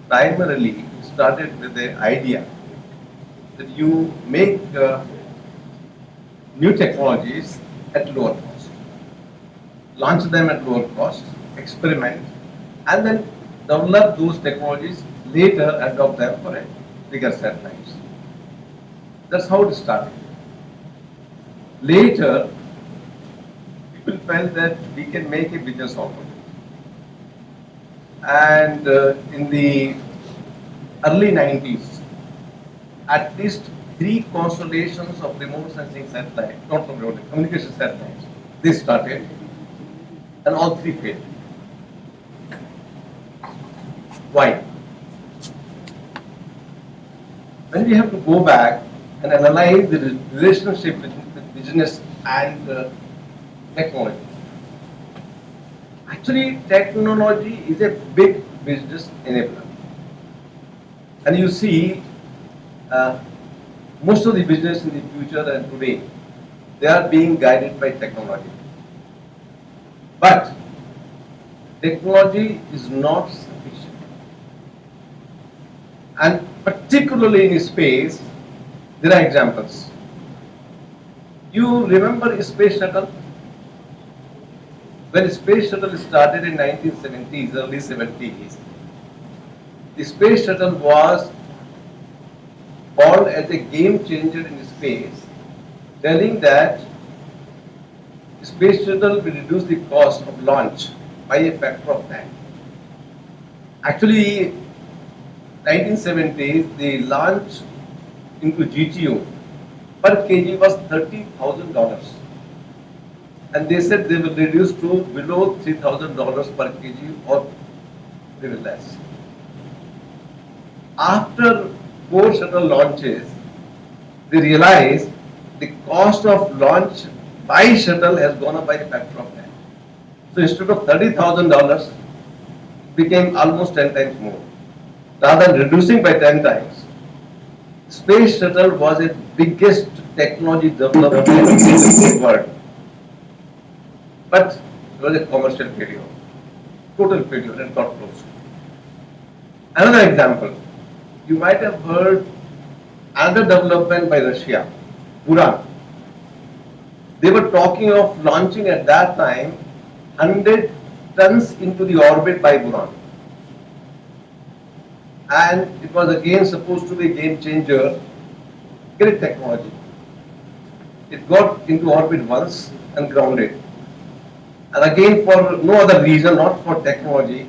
primarily started with the idea that you make new technologies at lower cost, launch them at lower cost, experiment, and then develop those technologies, later adopt them for a bigger satellites. That's how it started. Later, people felt that we can make a business out of it. And in the early 90s, at least 3 constellations of remote sensing satellites, not remote, communication satellites, they started, and all 3 failed. Why? When we have to go back and analyze the relationship between business and technology. Actually, technology is a big business enabler. And you see, most of the business in the future and today, they are being guided by technology. But technology is not sufficient. And particularly in space, there are examples. You remember Space Shuttle? When Space Shuttle started in 1970s, early 70s, the Space Shuttle was called as a game changer in space, telling that Space Shuttle will reduce the cost of launch by a factor of 10. Actually, 1970s, the launch into GTO per kg was $30,000. And they said they will reduce to below $3,000 per kg or little less. After 4 shuttle launches, they realized the cost of launch by shuttle has gone up by a factor of 10. So instead of $30,000, it became almost 10 times more. Rather than reducing by 10 times, Space shuttle was the biggest technology development in the world. But it was a commercial failure, total failure and got closed. Another example, you might have heard another development by Russia, Buran. They were talking of launching at that time 100 tons into the orbit by Buran. And it was again supposed to be a game changer, great technology. It got into orbit once and grounded. And again for no other reason, not for technology,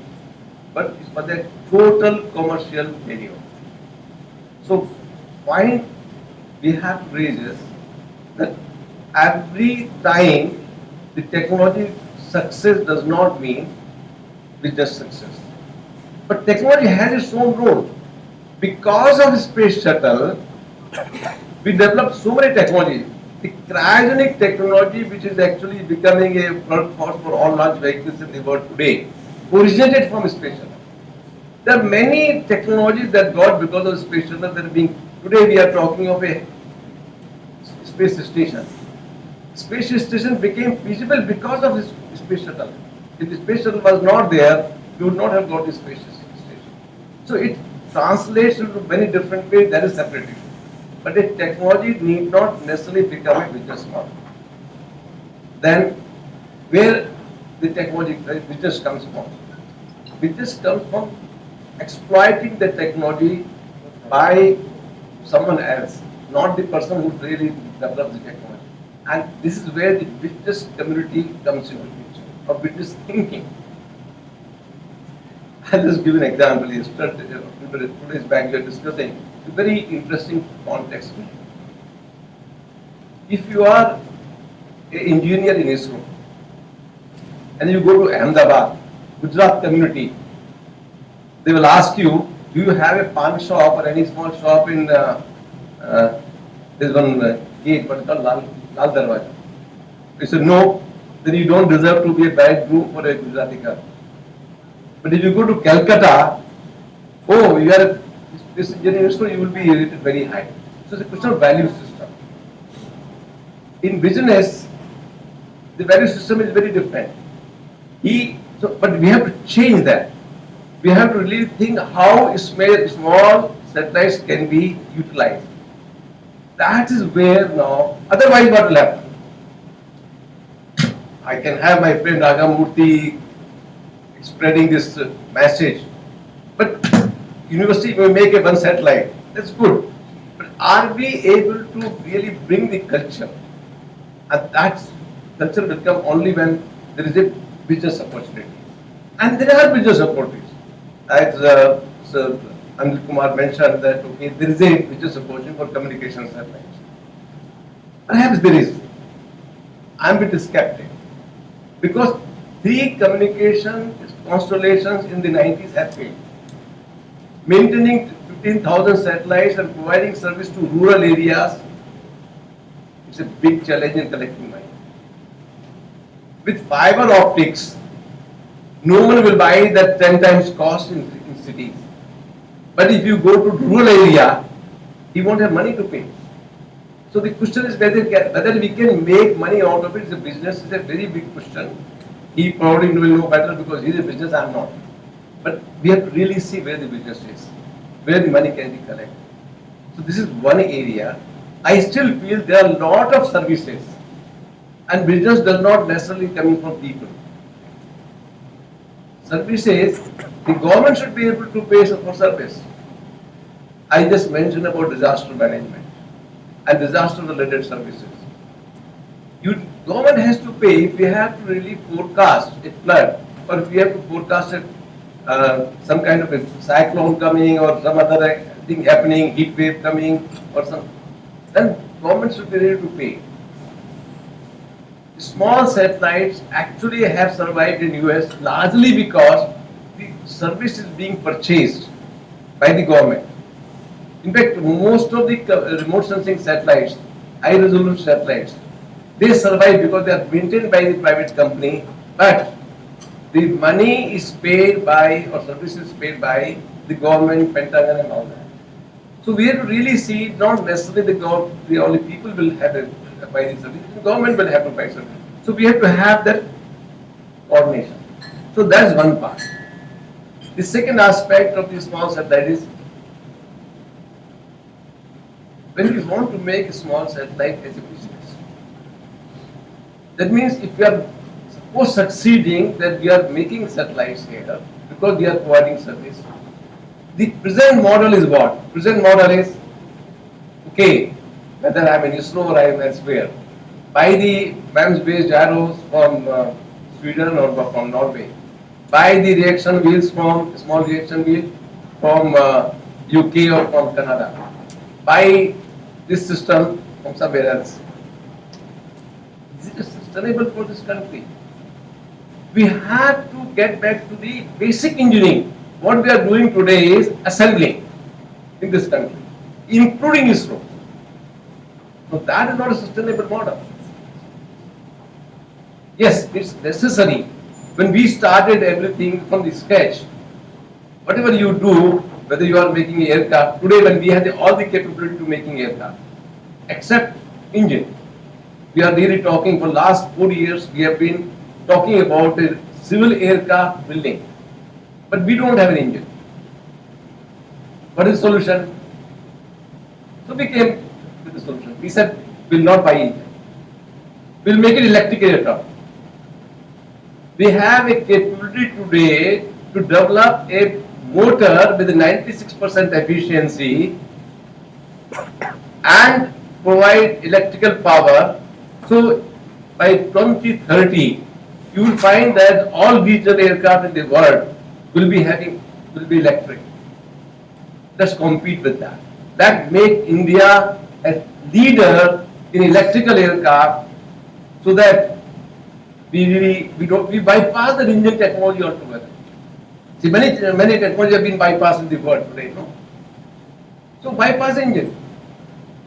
but it was a total commercial failure. So point we have to raise is that every time the technology success does not mean business success. But technology has its own role. Because of space shuttle, we developed so many technologies. The cryogenic technology, which is actually becoming a workhorse for all large vehicles in the world today, originated from space shuttle. There are many technologies that got because of space shuttle that are being, today we are talking of a space station. Space station became feasible because of this space shuttle. If the space shuttle was not there, you would not have got the space station. So it translates into many different ways, that is separate issue. But a technology need not necessarily become a business model. Then where the technology business comes from? Business comes from exploiting the technology by someone else, not the person who really develops the technology. And this is where the business community comes into the picture, or business thinking. I'll just give an example. Yesterday, 2 days back, we are discussing a very interesting context. If you are an engineer in ISRO and you go to Ahmedabad, Gujarat community, they will ask you, do you have a pan shop or any small shop in there's one gate, but it's called Lal Darwaja. You say no, then you don't deserve to be a bad group for a Gujarati girl. But if you go to Calcutta, oh, you are this engineering school, you will be rated very high. So it's a question of value system. In business, the value system is very different. But we have to change that. We have to really think how small satellites can be utilized. That is where now, otherwise what will happen? I can have my friend Ragamurthy spreading this message, but university will make a one satellite. That's good. But are we able to really bring the culture? And that culture will come only when there is a business opportunity. And there are business opportunities. As Sir Pradeep Kumar mentioned that okay, there is a business opportunity for communication satellites. Perhaps there is. I'm a bit skeptic because 3 communication constellations in the 90s have failed. Maintaining 15,000 satellites and providing service to rural areas, it's a big challenge in collecting money. With fiber optics, no one will buy that 10 times cost in cities. But if you go to rural area, he won't have money to pay. So the question is whether we can make money out of it. It's a business, is a very big question. He probably will know better because he's a business, I'm not. But we have to really see where the business is, where the money can be collected. So this is one area. I still feel there are a lot of services and business does not necessarily come from people. Services, the government should be able to pay for service. I just mentioned about disaster management and disaster related services. Government has to pay if we have to really forecast a flood or if we have to forecast some kind of a cyclone coming or some other thing happening, heat wave coming or some, then government should be ready to pay. Small satellites actually have survived in US largely because the service is being purchased by the government. In fact, most of the remote sensing satellites, high resolution satellites, they survive because they are maintained by the private company, but the money is paid by or service is paid by the government, Pentagon and all that. So we have to really see not necessarily the only people will have to buy this service, the government will have to buy service. So we have to have that coordination. So that's one part. The second aspect of the small satellite is when we want to make a small satellite as a business. That means if we are suppose succeeding that we are making satellites here because we are providing service. The present model is what? Present model is, okay, whether I am in ISRO or I am elsewhere, buy the MEMS-based gyros from Sweden or from Norway, buy the reaction wheels from, small reaction wheel from UK or from Canada, buy this system from somewhere else. Is it sustainable for this country? We have to get back to the basic engineering. What we are doing today is assembling in this country, including ISRO. So that is not a sustainable model. Yes, it's necessary. When we started everything from the sketch, whatever you do, whether you are making an aircraft, today when we have all the capability to making aircraft, except engine, we are really talking for last 4 years, we have been talking about a civil aircraft building. But we don't have an engine. What is the solution? So we came with the solution. We said, we'll not buy engine. We'll make it electric aircraft. We have a capability today to develop a motor with a 96% efficiency and provide electrical power. So by 2030, you will find that all regional aircraft in the world will be electric. Let's compete with that. That make India a leader in electrical aircraft, so that we bypass the engine technology altogether. See, many technologies have been bypassed in the world today, no? So bypass engine,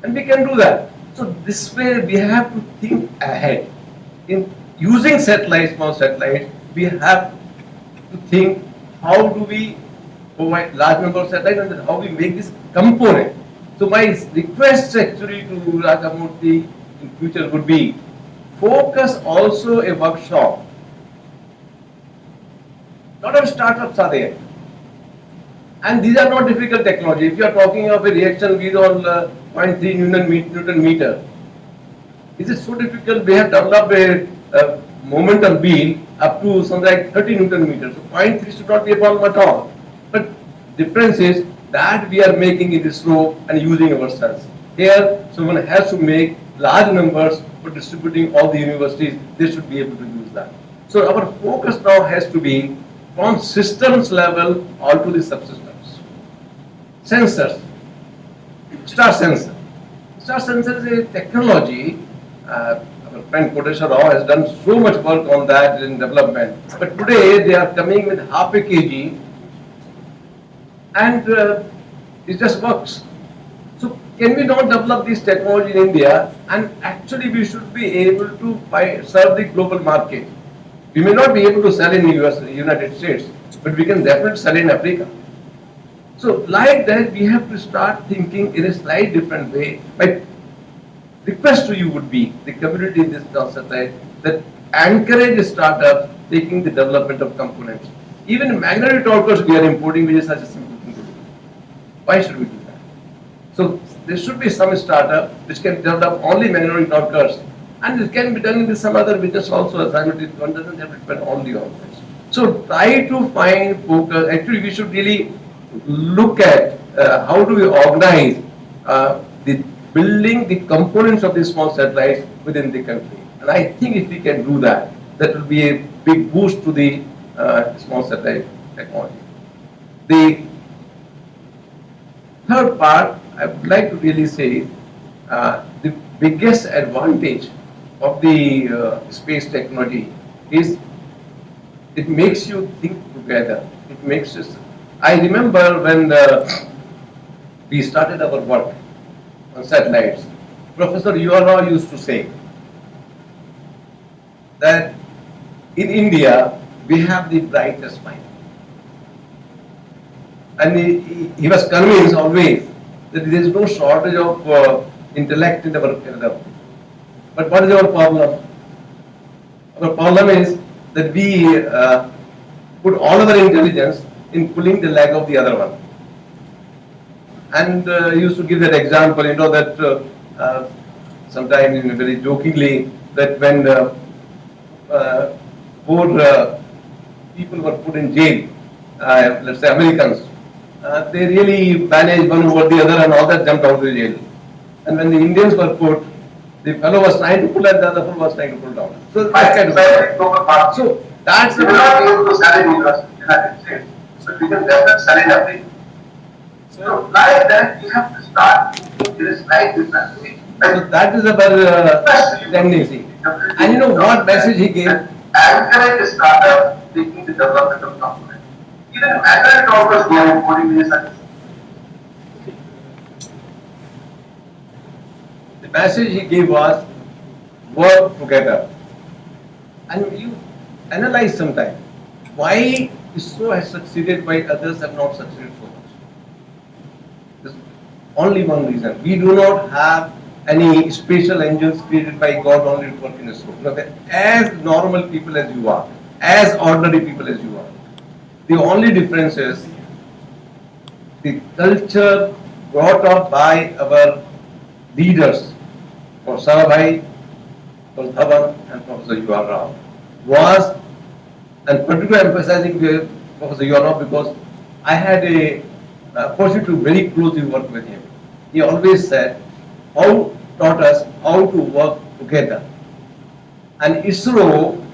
and we can do that. So this way we have to think ahead. In using satellites, small satellites, we have to think how do we provide large number of satellites and then how we make this component. So my request actually to Ragamurthy in future would be focus also a workshop. Lot of startups are there, and these are not difficult technology. If you are talking of a reaction wheel on 0.3 Newton meter, is it so difficult? We have developed a momentum wheel up to something like 30 Newton meters. So 0.3 should not be a problem at all. But difference is that we are making it slow and using ourselves. Here, someone has to make large numbers for distributing all the universities. They should be able to use that. So our focus now has to be from systems level all to the subsystems. Sensors. Star sensor. Star sensor is a technology. Our friend Kodesha Rao has done so much work on that in development. But today they are coming with half a kg and it just works. So can we not develop this technology in India, and actually we should be able to serve the global market. We may not be able to sell in the United States, but we can definitely sell in Africa. So like that we have to start thinking in a slightly different way. My request to you would be, the community in this satellite, that encourage startups taking the development of components. Even magnetic torques we are importing, which is such a simple thing to do. Why should we do that? So there should be some startup which can develop only magnetic torques, and it can be done in some other business also. One doesn't have to depend only on this. So try to find focus. Actually, we should really look at how do we organize the building the components of these small satellites within the country. And I think if we can do that, that will be a big boost to the small satellite technology. The third part, I would like to really say, the biggest advantage of the space technology is it makes you think together. It makes us. I remember when we started our work on satellites, Professor Yuval used to say that in India we have the brightest mind, and he was convinced always that there is no shortage of intellect in our. But what is our problem? Our problem is that we put all our intelligence in pulling the leg of the other one. And used to give that example, that sometimes very jokingly, that when four people were put in jail, let's say Americans, they really managed one over the other and all that jumped out of the jail. And when the Indians were put, the fellow was trying to pull and the other fellow was trying to pull down. So that kind of. So that's the. We will not be able to sell in United States, but we can definitely sell in Africa. So like that, we have to start thinking this like this message. So that is our tendency. And you know what message he gave? Encourage the startup taking the development of components. Even Matter was going 40 minutes. The message he gave was work together. And you analyze sometime why ISRO has succeeded while others have not succeeded so much. There's only one reason. We do not have any special engines created by God only to work in ISRO. As normal people as you are, as ordinary people as you are, the only difference is the culture brought up by our leaders, Professor Bhai, Professor Dhawan and Professor U.R. Rao, was, and particularly emphasizing Professor U.R. Rao because I had a opportunity to very closely work with him. He always said, taught us how to work together. And ISRO,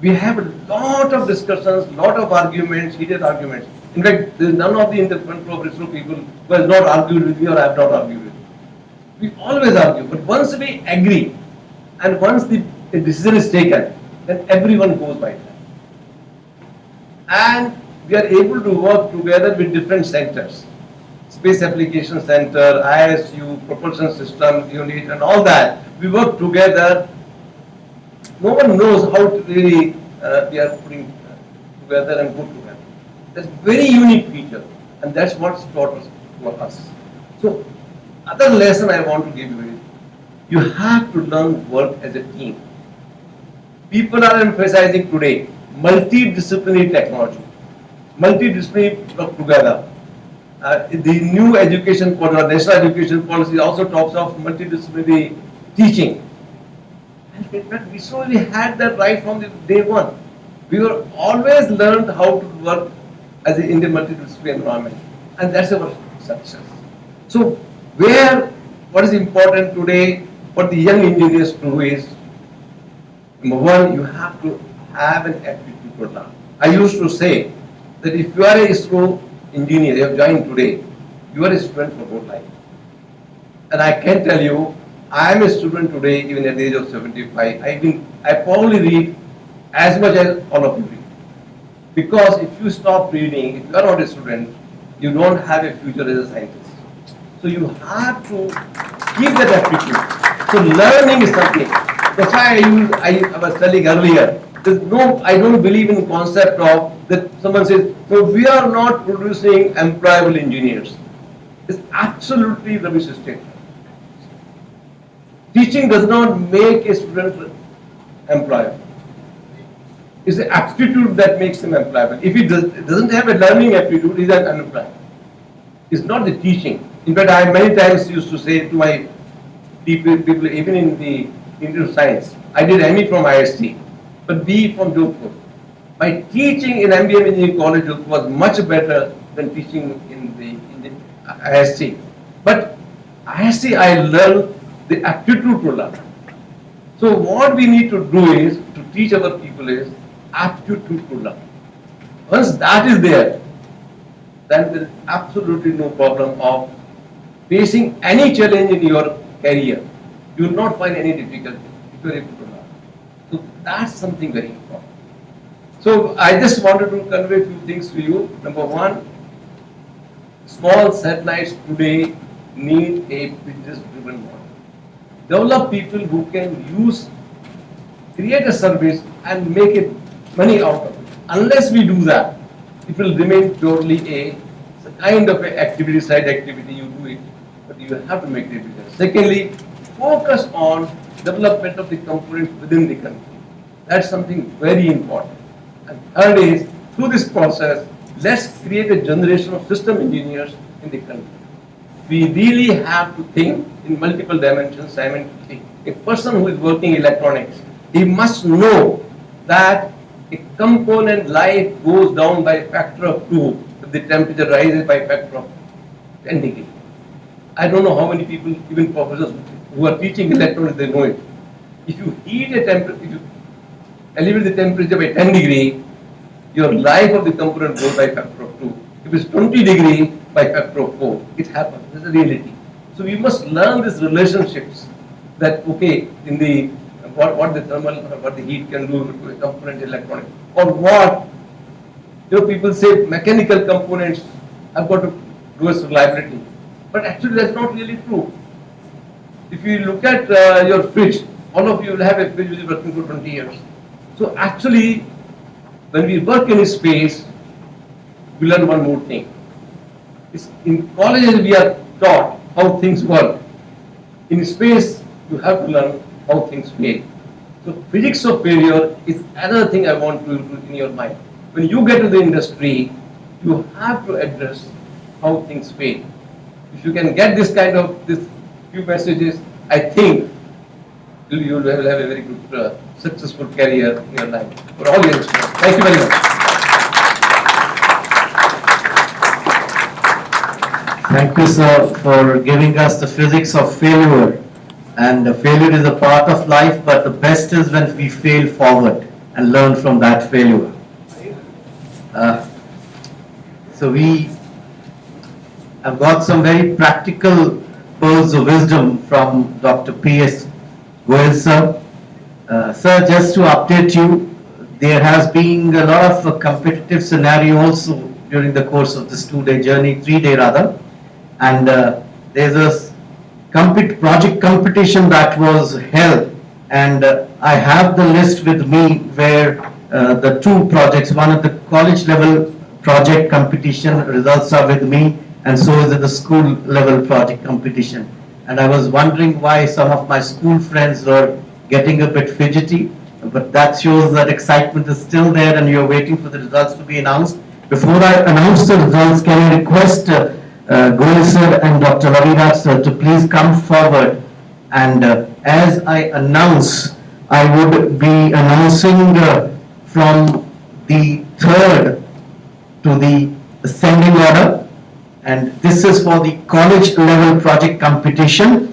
we have a lot of discussions, lot of arguments, heated arguments. In fact, there is none of the interfront of ISRO people who has not argued with me or I have not argued with me. We always argue, but once we agree and once the decision is taken, then everyone goes by that. And we are able to work together with different centers. Space Application Center, ISU, Propulsion System Unit and all that. We work together. No one knows how to really we are putting together and put together. That's very unique feature and that's what's taught us for us. So other lesson I want to give you is you have to learn work as a team. People are emphasizing today multidisciplinary technology, multidisciplinary work together. The new education policy, national education policy also talks of multidisciplinary teaching. And in fact, we slowly had that right from the day one. We were always learned how to work as in the multidisciplinary environment, and that's our success. So, what is important today for the young engineers to do is, number one, you have to have an aptitude for learn. I used to say that if you are a ISRO engineer, you have joined today, you are a student for whole life. And I can tell you, I am a student today, even at the age of 75. I probably read as much as all of you read. Because if you stop reading, if you are not a student, you don't have a future as a scientist. So you have to keep that aptitude. So learning is something. That's why I was telling earlier, I don't believe in concept of that someone says, so we are not producing employable engineers. It's absolutely rubbish statement. Teaching does not make a student employable. It's the aptitude that makes him employable. If he doesn't have a learning aptitude, he's unemployable. It's not the teaching. In fact, I many times used to say to my people even in the Institute of Science, I did ME from IST, but B from Jodhpur. My teaching in MBM Engineering College was much better than teaching in the IST. But IST, I learned the aptitude to learn. So what we need to do is to teach our people is aptitude to learn. Once that is there, then there is absolutely no problem of facing any challenge in your career. You will not find any difficulty if you are able to learn. So that's something very important. So I just wanted to convey a few things to you. Number one, small satellites today need a business-driven model. Develop people who can create a service and make it money out of it. Unless we do that, it will remain purely a It's a kind of a activity, side activity, you do it, but you have to make it bigger. Secondly, focus on development of the components within the country. That's something very important. And third is, through this process, let's create a generation of system engineers in the country. We really have to think in multiple dimensions simultaneously. A person who is working electronics, he must know that a component life goes down by a factor of 2 if the temperature rises by a factor of 10 degrees. I don't know how many people, even professors who are teaching electronics, they know it. If you heat a temperature, if you elevate the temperature by 10 degree, your life of the component goes by factor of 2. If it's 20 degree, by factor of 4. It happens. It's a reality. So we must learn these relationships that, okay, in the what the thermal, what the heat can do to a component electronic, or what, people say mechanical components have got to do with reliability, but actually that's not really true. If you look at your fridge, all of you will have a fridge which is working for 20 years. So actually, when we work in a space, we learn one more thing. In colleges, we are taught how things work. In space, you have to learn how things fail. So physics of failure is another thing I want to do in your mind. When you get to the industry, you have to address how things fail. If you can get this kind of this few messages, I think you will have a very good, successful career in your life for all your students. Thank you very much. Thank you, sir, for giving us the physics of failure. And failure is a part of life, but the best is when we fail forward and learn from that failure. So we have got some very practical pearls of wisdom from Dr. P.S. Goyal, sir. Sir, just to update you, there has been a lot of competitive scenario also during the course of this 2-day journey, 3-day rather. And there's a project competition that was held, and I have the list with me where the 2 projects, one at the college level project competition results are with me, and so is it the school level project competition. And I was wondering why some of my school friends were getting a bit fidgety, but that shows that excitement is still there and you're waiting for the results to be announced. Before I announce the results, can I request Goyal sir and Dr. Raviraj sir to please come forward, and as I announce, I would be announcing from the 3rd to the ascending order, and this is for the college level project competition.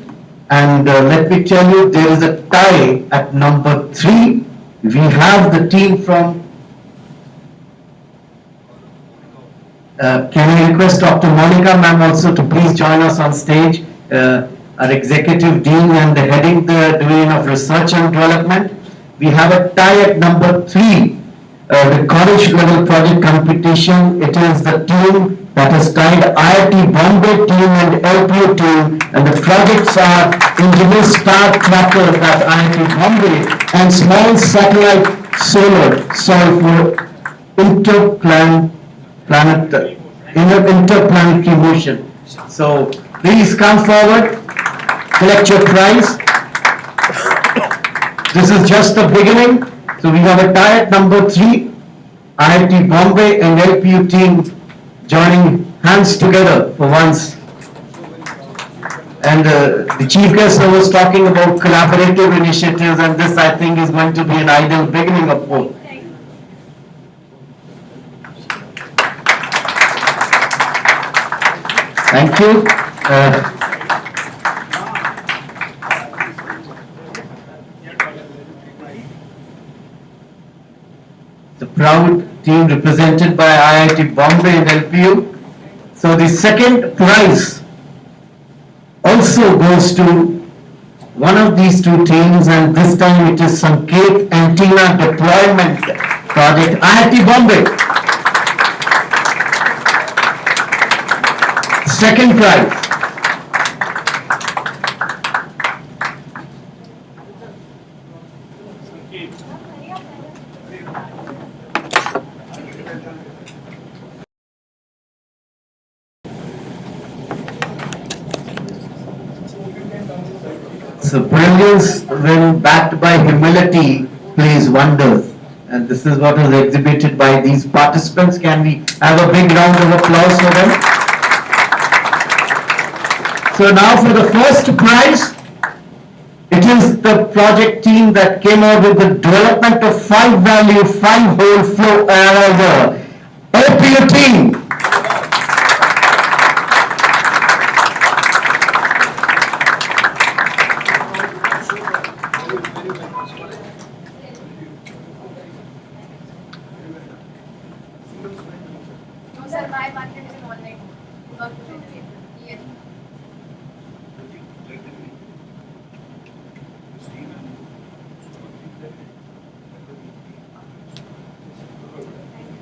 And let me tell you, there is a tie at number 3. We have the team from can I request Dr. Monica ma'am also to please join us on stage, our executive dean and heading the Division of Research and Development. We have a tie at number 3, the college level project competition. It is the team that has tied IIT Bombay team and LPU team, and the projects are Engineer Star Tracker at IIT Bombay and Small Satellite Solar for interplanetary motion. So please come forward, collect your prize. This is just the beginning. So we have a tie at number 3, IIT Bombay and LPU team joining hands together for once. And the chief guest was talking about collaborative initiatives, and this I think is going to be an ideal beginning of both. Thank you. The proud team represented by IIT Bombay and LPU. So the second prize also goes to one of these 2 teams, and this time it is Sanket Antenna Deployment Project, IIT Bombay. Second prize. So brilliance when backed by humility plays wonders. And this is what is exhibited by these participants. Can we have a big round of applause for them? So now for the first prize, it is the project team that came out with the development of 5-value, 5-hole flow analyzer. APU team. No, sir, my market is online. Not yes.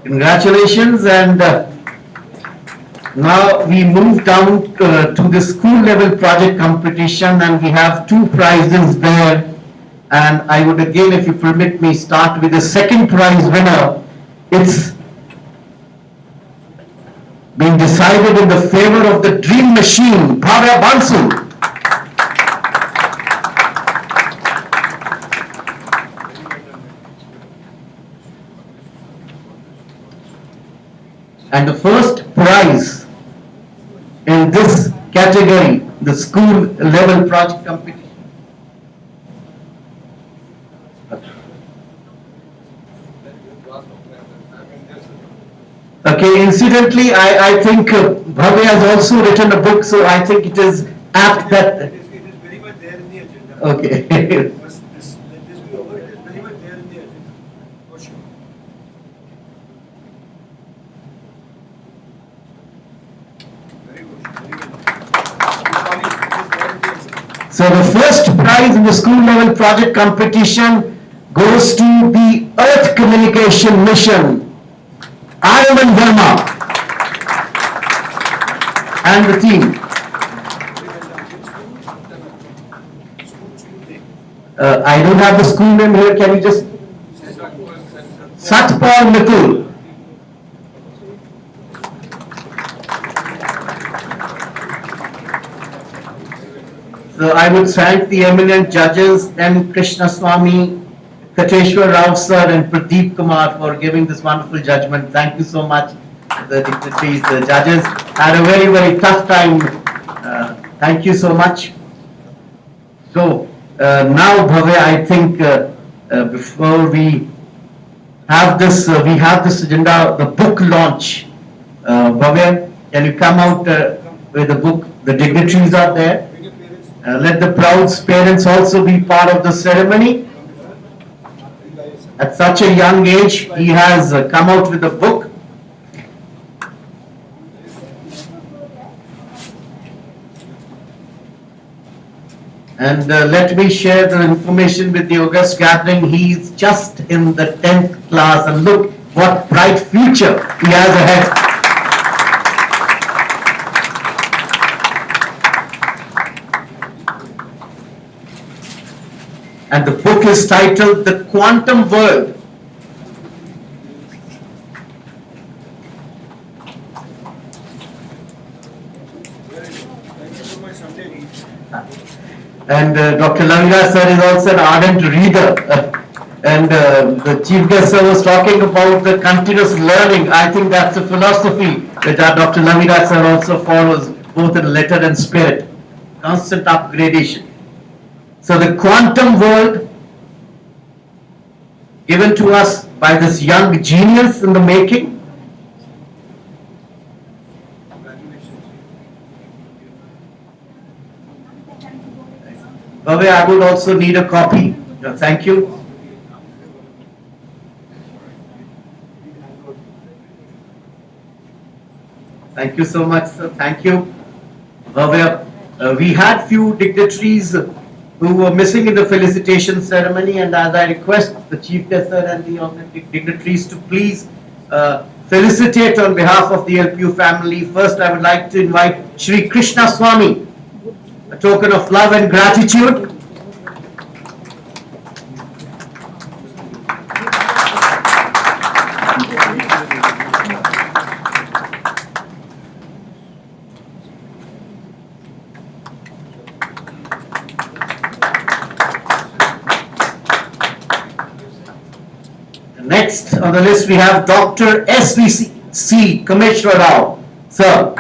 Congratulations, and now we move down to the school level project competition, and we have 2 prizes there. And I would again, if you permit me, start with the second prize winner. It's being decided in the favor of the dream machine, Bhavya Bansu. And the first prize in this category, the school level project competition. Okay, incidentally, I think Bhavya has also written a book, so I think it is apt that. It is very much there in the agenda. Okay. Let this be over, it is very much there in the agenda, for sure. Very good, very good. So the first prize in the school level project competition goes to the Earth Communication Mission, Arvind Verma and the team. I don't have the school name here, can you just? Satpal Mithul. So I would thank the eminent judges, M. Krishnaswamy, Kateshwar Rao sir and Pradeep Kumar for giving this wonderful judgment. Thank you so much. The dignitaries, the judges had a very, very tough time. Thank you so much. So now, Bhavya, I think before we have this agenda, the book launch. Bhavya, can you come out with the book? The dignitaries are there. Let the proud parents also be part of the ceremony. At such a young age, he has come out with a book. And let me share the information with the august gathering. He is just in the 10th class, and look what bright future he has ahead. And the book is titled The Quantum World. And Dr. Lavira sir is also an ardent reader. And the chief guest sir was talking about the continuous learning. I think that's a philosophy that our Dr. Lavira sir also follows, both in letter and spirit. Constant upgradation. So the quantum world given to us by this young genius in the making. Bhavya, I would also need a copy. Thank you. Thank you so much, sir. Thank you. Bhavya, we had few dignitaries who were missing in the felicitation ceremony, and as I request the chief guest sir and the dignitaries to please felicitate on behalf of the LPU family. First, I would like to invite Shri Krishna Swami, a token of love and gratitude. Next on the list we have Dr. SVC Kameshwar Rao. Sir.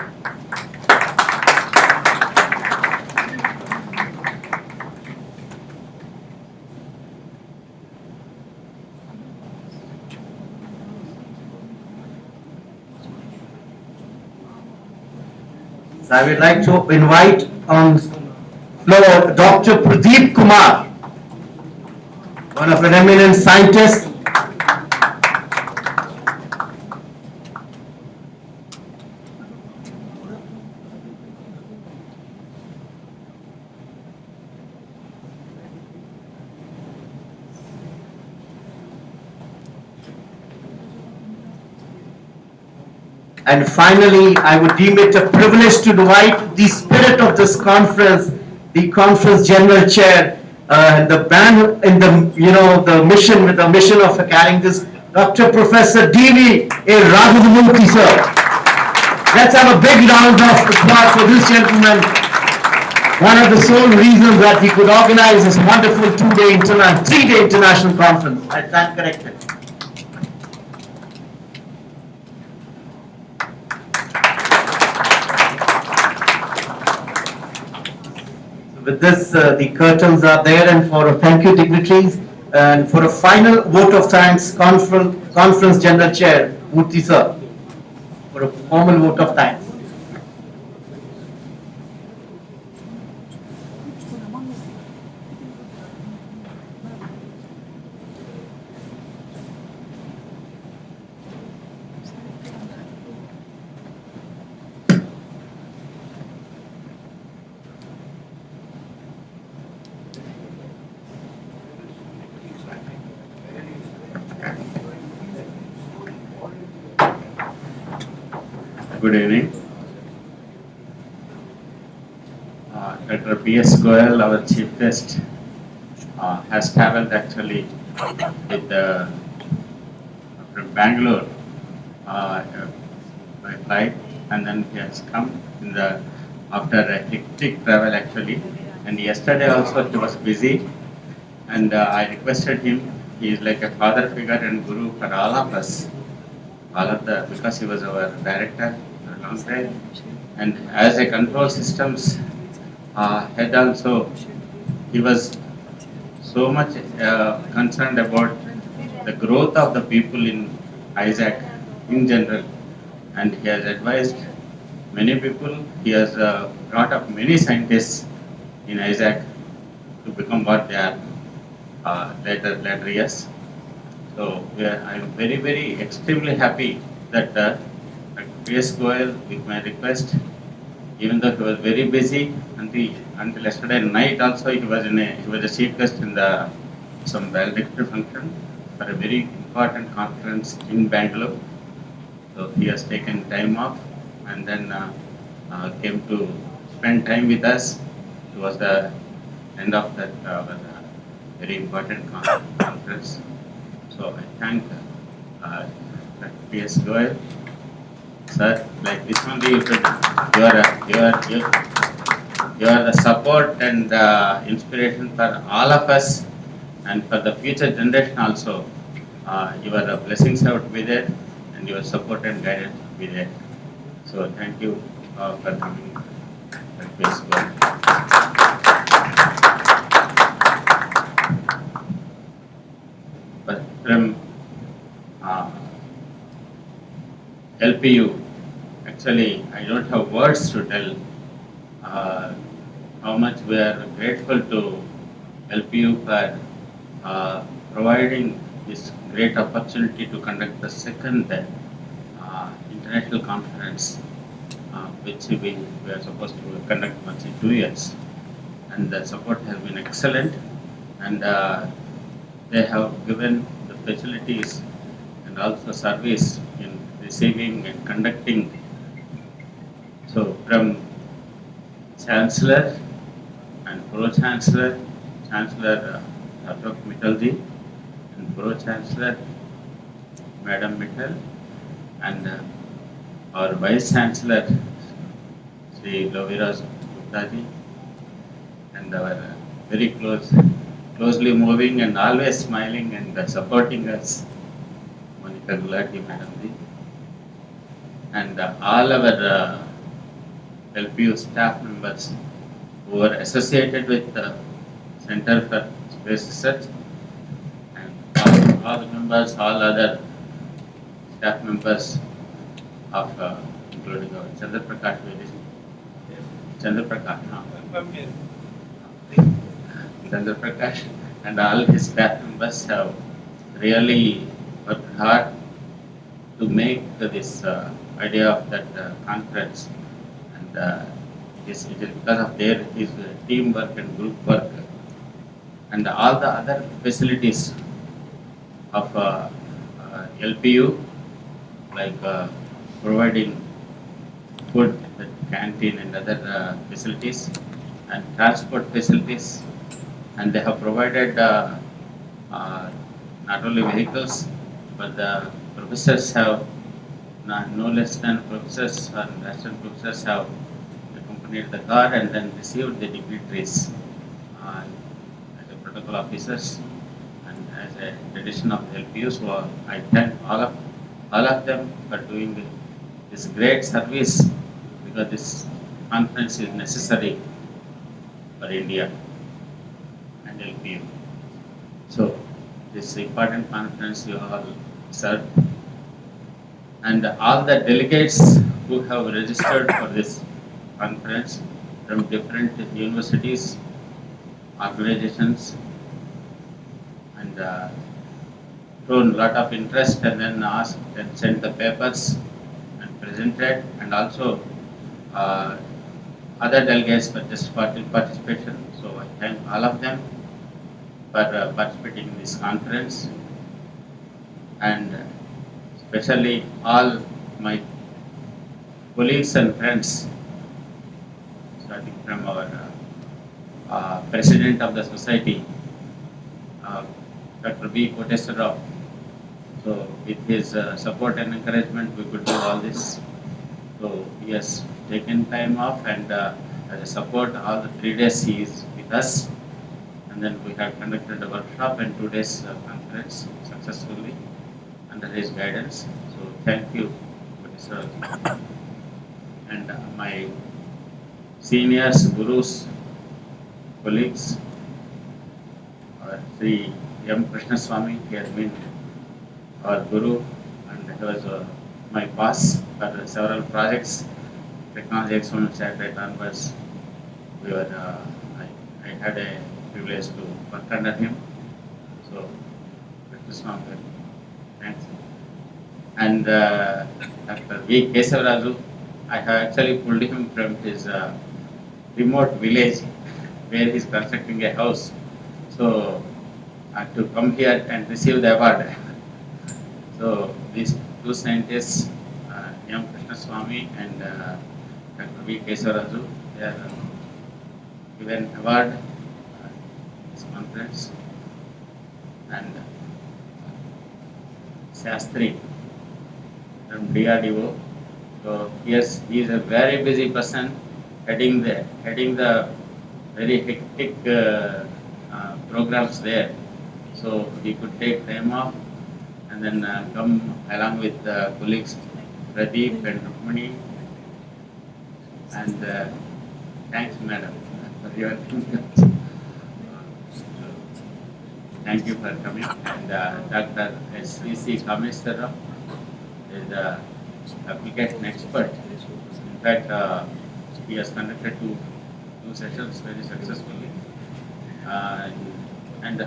So I would like to invite on floor Dr. Pradeep Kumar, one of an eminent scientist. And finally, I would deem it a privilege to invite the spirit of this conference, the conference general chair, the band in the, the mission, with the mission of carrying this, Dr. Professor D.V. A. Raghavamurthy, sir. Let's have a big round of applause for this gentleman. One of the sole reasons that we could organize this wonderful 3-day international conference. I stand corrected. With this, the curtains are there, and for a thank you dignitaries, and for a final vote of thanks, conference general chair, Murthy sir, for a formal vote of thanks. Good evening. Dr. P.S. Goyal, our chief guest, has traveled actually with from Bangalore by flight, and then he has come in the after a hectic travel actually. And yesterday also he was busy, and I requested him. He is like a father figure and guru for all of us. Because he was our director for a long time, and as a control systems head also, he was so much concerned about the growth of the people in ISAC in general, and he has advised many people. He has brought up many scientists in ISAC to become what they are later years. So I am very extremely happy that Dr. P.S. Goyal, with my request, even though he was very busy until yesterday night also, he was a chief guest in some valedictory function for a very important conference in Bangalore. So he has taken time off and then came to spend time with us. It was the end of that very important conference. So I thank Dr. P.S. Goyal, sir. Like this only, you are the support and inspiration for all of us, and for the future generation also. Your blessings have to be there, and your support and guidance will be there. So thank you for coming, Dr. P.S. Goyal. But from LPU, actually, I don't have words to tell how much we are grateful to LPU for providing this great opportunity to conduct the second international conference, which we are supposed to conduct once in 2 years. And the support has been excellent, and they have given the facilities and also service in receiving and conducting. So from Chancellor and Pro-Chancellor, Chancellor Dr. Mittalji, and Pro-Chancellor Madam Mittal, and our Vice Chancellor Sri Loviras Guptaji, and our very closely moving and always smiling and supporting us regularity, Madam Ji. And all our LPU staff members who are associated with the Center for Space Research, and all the members, all other staff members of including our Chandra Prakash, Chandra Prakash and all his staff members have really worked hard to make this idea of that conference, and it is because of their his teamwork and group work and all the other facilities of LPU, like providing food, the canteen and other facilities and transport facilities, and they have provided not only vehicles, but the professors have no less than professors and assistant professors have accompanied the car and then received the dignitaries as a protocol officers and as a tradition of the LPU. So I thank all of them for doing this great service, because this conference is necessary for India and LPU. So this important conference you all served, and all the delegates who have registered for this conference from different universities, organizations, and shown a lot of interest and then asked and sent the papers and presented, and also other delegates for just participation. So I thank all of them for participating in this conference, and especially all my colleagues and friends, starting from our president of the society, Dr. B. Koteswarrao. So with his support and encouragement, we could do all this. So he has taken time off, and as a support, all the 3 days he is with us. And then we have conducted a workshop and 2 days conference successfully under his guidance. So thank you, Professor. And my seniors, gurus, colleagues, Sri M. Krishnaswamy, he has been our guru, and he was my boss for several projects, technology exponent satellite onwards. We were, I had a privilege to work under him. So, Krishnaswamy, thanks. And Dr. V. Kesavaraju, I have actually pulled him from his remote village where he is constructing a house. So, to come here and receive the award. So, these two scientists, M. Krishnaswamy and Dr. V. Kesavaraju, they are given award in this conference. And Shastri from DRDO. So yes, he is a very busy person, heading the very hectic programs there. So he could take time off and then come along with colleagues Pradeep and Rukmini. And thanks, madam, for your thank you for coming. And Dr. S.C. Kameswara is the application expert. In fact, he has conducted two sessions very successfully. And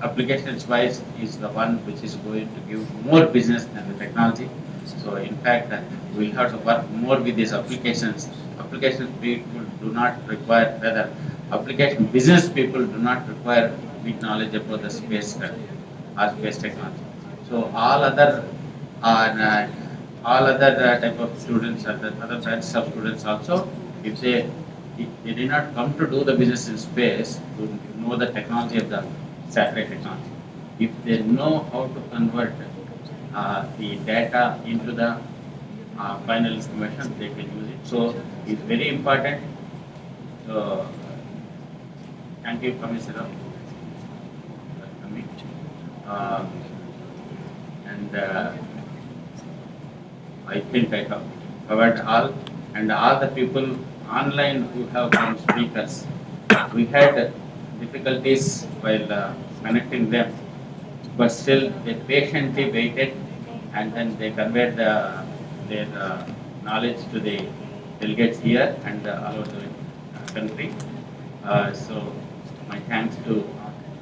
applications wise is the one which is going to give more business than the technology. So in fact, we will have to work more with these applications. Application people do not require, rather application business people do not require big knowledge about the space or space technology. So all other type of students or the other branches of students also, if they did not come to do the business in space, to know the technology of the satellite technology. If they know how to convert the data into the final information, they can use it. So it's very important. So thank you, Commissioner, for coming. and I think I have covered all, and all the people online who have been speakers. We had difficulties while connecting them, but still they patiently waited, and then they conveyed their knowledge to the delegates here and all over the country. So my thanks to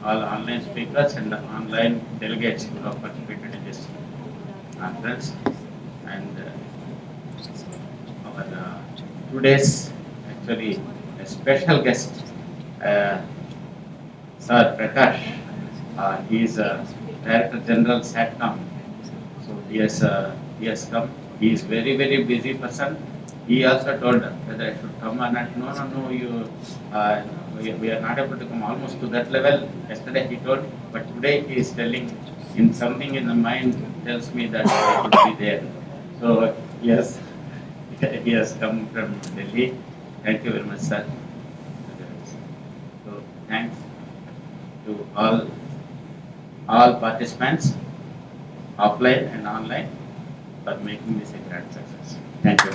all online speakers and the online delegates who have participated in this conference. And our today's actually a special guest, Sir Prakash. He is Director General SATCOM. So he has come. He is very busy person. He also told whether I should come or not. No, we are not able to come almost to that level. Yesterday he told, but today he is telling in something in the mind tells me that I should be there. So yes, he has come from Delhi. Thank you very much, sir. So thanks to all participants, offline and online, for making this a grand success. Thank you.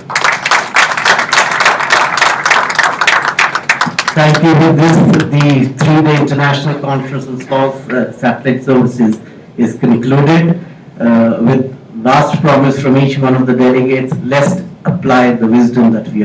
Thank you. With this, the 3-day international conference on small satellite services is concluded. With last promise from each one of the delegates, let's apply the wisdom that we have